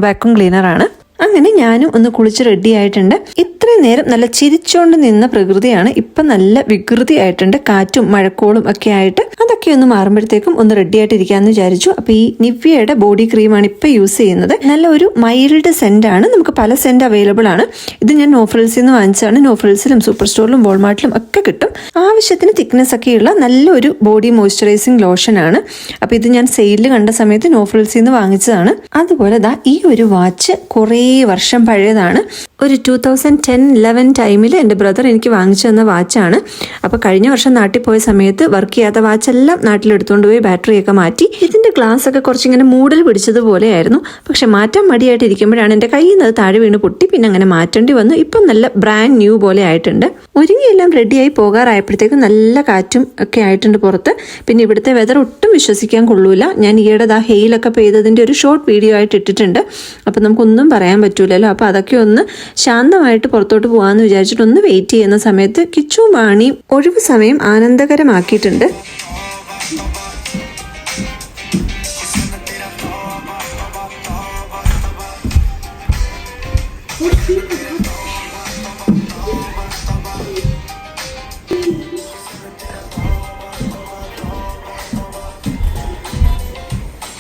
A: വാക്യൂം ക്ലീനറാണ്. അങ്ങനെ ഞാനും ഒന്ന് കുളിച്ച് റെഡി ആയിട്ടുണ്ട്. ഇത്രയും നേരം നല്ല ചിരിച്ചോണ്ട് നിന്ന പ്രകൃതിയാണ് ഇപ്പം നല്ല വികൃതി ആയിട്ടുണ്ട്. കാറ്റും മഴക്കോളും ഒക്കെ ആയിട്ട് അതൊക്കെ ഒന്ന് മാറുമ്പോഴത്തേക്കും ഒന്ന് റെഡി ആയിട്ട് ഇരിക്കാമെന്ന് വിചാരിച്ചു. അപ്പോൾ ഈ നിവ്യയുടെ ബോഡി ക്രീമാണ് ഇപ്പം യൂസ് ചെയ്യുന്നത്. നല്ല ഒരു മൈൽഡ് സെന്റ് ആണ്. നമുക്ക് പല സെന്റ് അവൈലബിൾ ആണ്. ഇത് ഞാൻ നോഫ്രിൽസിൽ നിന്ന് വാങ്ങിച്ചതാണ്. നോഫ്രിൽസിലും സൂപ്പർ സ്റ്റോറിലും വോൾമാർട്ടിലും ഒക്കെ കിട്ടും. ആവശ്യത്തിന് തിക്നെസ് ഒക്കെയുള്ള നല്ലൊരു ബോഡി മോയ്സ്ചറൈസിങ് ലോഷൻ ആണ്. അപ്പോൾ ഇത് ഞാൻ സെയിലിൽ കണ്ട സമയത്ത് നോഫ്രിൽസിൽ നിന്ന് വാങ്ങിച്ചതാണ്. അതുപോലെ ഈ ഒരു വാച്ച് കുറേ വർഷം പഴയതാണ്. ഒരു 2010-11 ടൈമിൽ എൻ്റെ ബ്രദർ എനിക്ക് വാങ്ങിച്ചു തന്ന വാച്ചാണ്. അപ്പോൾ കഴിഞ്ഞ വർഷം നാട്ടിൽ പോയ സമയത്ത് വർക്ക് ചെയ്യാത്ത വാച്ചെല്ലാം നാട്ടിലെടുത്തുകൊണ്ട് പോയി ബാറ്ററിയൊക്കെ മാറ്റി. ഇതിൻ്റെ ഗ്ലാസ് ഒക്കെ കുറച്ചിങ്ങനെ മൂടൽ പിടിച്ചതുപോലെയായിരുന്നു. പക്ഷെ മാറ്റാൻ മടിയായിട്ട് ഇരിക്കുമ്പോഴാണ് എൻ്റെ കയ്യിൽ നിന്ന് താഴെ വീണ് പൊട്ടി. പിന്നെ അങ്ങനെ മാറ്റേണ്ടി വന്നു. ഇപ്പം നല്ല ബ്രാൻഡ് ന്യൂ പോലെ ആയിട്ടുണ്ട്. ഒരുങ്ങിയെല്ലാം റെഡിയായി പോകാറായപ്പോഴത്തേക്കും നല്ല കാറ്റും ഒക്കെ ആയിട്ടുണ്ട് പുറത്ത്. പിന്നെ ഇവിടുത്തെ വെതർ ഒട്ടും വിശ്വസിക്കാൻ കൊള്ളൂല. ഞാൻ ഈയിടെ ഹെയിലൊക്കെ പെയ്തതിൻ്റെ ഒരു ഷോർട്ട് വീഡിയോ ആയിട്ട് ഇട്ടിട്ടുണ്ട്. അപ്പം നമുക്കൊന്നും പറയാൻ പറ്റൂലല്ലോ. അപ്പോൾ അതൊക്കെ ഒന്ന് ശാന്തമായിട്ട് പുറത്തോട്ട് പോകാമെന്ന് വിചാരിച്ചിട്ട് ഒന്ന് വെയിറ്റ് ചെയ്യുന്ന സമയത്ത് കിച്ചു വാണി ഒഴിവ് സമയം ആനന്ദകരമാക്കിയിട്ടുണ്ട്.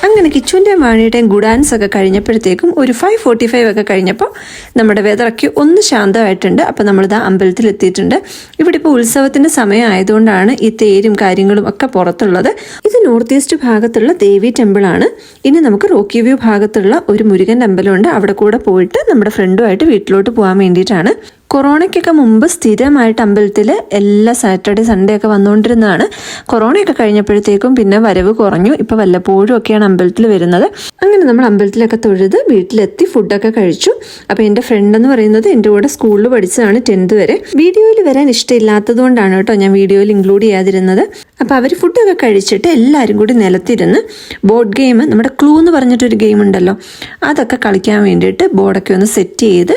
A: അങ്ങനെ കിച്ചുവിൻ്റെയും വാണിയുടെയും ഗുഡാൻസ് ഒക്കെ കഴിഞ്ഞപ്പോഴത്തേക്കും ഒരു 5:45 ഒക്കെ കഴിഞ്ഞപ്പോൾ നമ്മുടെ വെതറൊക്കെ ഒന്ന് ശാന്തമായിട്ടുണ്ട്. അപ്പോൾ നമ്മളിതാ അമ്പലത്തിൽ എത്തിയിട്ടുണ്ട്. ഇവിടെ ഇപ്പോൾ ഉത്സവത്തിൻ്റെ സമയം ആയതുകൊണ്ടാണ് ഈ തേരും കാര്യങ്ങളും ഒക്കെ പുറത്തുള്ളത്. ഇത് നോർത്ത് ഈസ്റ്റ് ഭാഗത്തുള്ള ദേവി ടെമ്പിളാണ്. ഇനി നമുക്ക് റോക്കി വ്യൂ ഭാഗത്തുള്ള ഒരു മുരുകൻ അമ്പലമുണ്ട്. അവിടെ കൂടെ പോയിട്ട് നമ്മുടെ ഫ്രണ്ടുമായിട്ട് വീട്ടിലോട്ട് പോകാൻ വേണ്ടിയിട്ടാണ്. കൊറോണയ്ക്കൊക്കെ മുമ്പ് സ്ഥിരമായിട്ട് അമ്പലത്തിൽ എല്ലാ സാറ്റർഡേ സൺഡേ ഒക്കെ വന്നുകൊണ്ടിരുന്നതാണ്. കൊറോണയൊക്കെ കഴിഞ്ഞപ്പോഴത്തേക്കും പിന്നെ വരവ് കുറഞ്ഞു. ഇപ്പോൾ വല്ലപ്പോഴും ഒക്കെയാണ് അമ്പലത്തിൽ വരുന്നത്. അങ്ങനെ നമ്മൾ അമ്പലത്തിലൊക്കെ തൊഴുത് വീട്ടിലെത്തി ഫുഡൊക്കെ കഴിച്ചു. അപ്പോൾ എൻ്റെ ഫ്രണ്ട് എന്ന് പറയുന്നത് എൻ്റെ കൂടെ സ്കൂളിൽ പഠിച്ചതാണ് 10th വരെ. വീഡിയോയിൽ വരാൻ ഇഷ്ടമില്ലാത്തത് കൊണ്ടാണ് കേട്ടോ ഞാൻ വീഡിയോയിൽ ഇൻക്ലൂഡ് ചെയ്യാതിരുന്നത്. അപ്പോൾ അവർ ഫുഡൊക്കെ കഴിച്ചിട്ട് എല്ലാവരും കൂടി നിലത്തിരുന്ന് ബോർഡ് ഗെയിം, നമ്മുടെ ക്ലൂ എന്ന് പറഞ്ഞിട്ടൊരു ഗെയിം ഉണ്ടല്ലോ, അതൊക്കെ കളിക്കാൻ വേണ്ടിയിട്ട് ബോർഡൊക്കെ ഒന്ന് സെറ്റ് ചെയ്ത്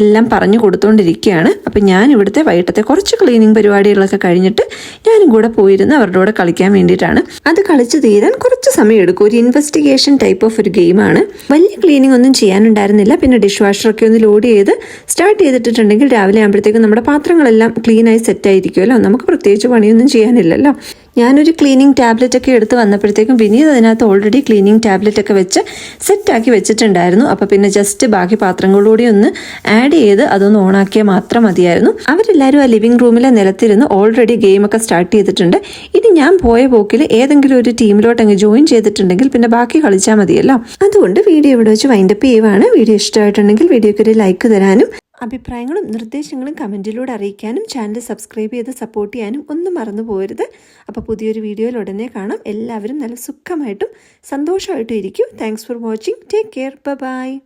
A: എല്ലാം പറഞ്ഞു കൊടുത്തുകൊണ്ടിരിക്കും. ചെയ്തുകൊണ്ടിരിക്കുകയാണ്. അപ്പം ഞാൻ ഇവിടുത്തെ വൈകിട്ടത്തെ കുറച്ച് ക്ലീനിങ് പരിപാടികളൊക്കെ കഴിഞ്ഞിട്ട് ഞാനും കൂടെ പോയിരുന്ന് അവരുടെ കൂടെ കളിക്കാൻ വേണ്ടിയിട്ടാണ്. അത് കളിച്ച് തീരാൻ കുറച്ച് സമയം എടുക്കും. ഒരു ഇൻവെസ്റ്റിഗേഷൻ ടൈപ്പ് ഓഫ് ഒരു ഗെയിമാണ്. വലിയ ക്ലീനിങ് ഒന്നും ചെയ്യാനുണ്ടായിരുന്നില്ല. പിന്നെ ഡിഷ് വാഷറൊക്കെ ഒന്ന് ലോഡ് ചെയ്ത് സ്റ്റാർട്ട് ചെയ്തിട്ടുണ്ടെങ്കിൽ രാവിലെ ആകുമ്പോഴത്തേക്കും നമ്മുടെ പാത്രങ്ങളെല്ലാം ക്ലീനായി സെറ്റായിരിക്കുമല്ലോ. നമുക്ക് പ്രത്യേകിച്ച് പണിയൊന്നും ചെയ്യാനില്ലല്ലോ. ഞാനൊരു ക്ലീനിങ് ടാബ്ലറ്റ് ഒക്കെ എടുത്ത് വന്നപ്പോഴത്തേക്കും വിനീത് അതിനകത്ത് ഓൾറെഡി ക്ലീനിങ് ടാബ്ലറ്റ് ഒക്കെ വെച്ച് സെറ്റാക്കി വെച്ചിട്ടുണ്ടായിരുന്നു. അപ്പോൾ പിന്നെ ജസ്റ്റ് ബാക്കി പാത്രങ്ങളൂടെ ഒന്ന് ആഡ് ചെയ്ത് അതൊന്ന് ഓണാക്കിയാൽ മാത്രം മതിയായിരുന്നു. അവരെല്ലാവരും ആ ലിവിംഗ് റൂമിലെ നിലത്തിരുന്ന് ഓൾറെഡി ഗെയിമൊക്കെ സ്റ്റാർട്ട് ചെയ്തിട്ടുണ്ട്. ഇനി ഞാൻ പോയ പോക്കിൽ ഏതെങ്കിലും ഒരു ടീമിലോട്ട് അങ്ങ് ജോയിൻ ചെയ്തിട്ടുണ്ടെങ്കിൽ പിന്നെ ബാക്കി കളിച്ചാൽ മതിയല്ലോ. അതുകൊണ്ട് വീഡിയോ ഇവിടെ വെച്ച് വൈൻഡപ്പ് ചെയ്യുവാണ്. വീഡിയോ ഇഷ്ടമായിട്ടുണ്ടെങ്കിൽ വീഡിയോയ്ക്ക് ഒരു ലൈക്ക് തരാനും അഭിപ്രായങ്ങളും നിർദ്ദേശങ്ങളും കമൻറ്റിലൂടെ അറിയിക്കാനും ചാനൽ സബ്സ്ക്രൈബ് ചെയ്ത് സപ്പോർട്ട് ചെയ്യാനും ഒന്നും മറന്നു പോകരുത്. അപ്പോൾ പുതിയൊരു വീഡിയോയിൽ ഉടനെ കാണാം. എല്ലാവരും നല്ല സുഖമായിട്ടും സന്തോഷമായിട്ടും ഇരിക്കും. Thanks for watching. Take care. By.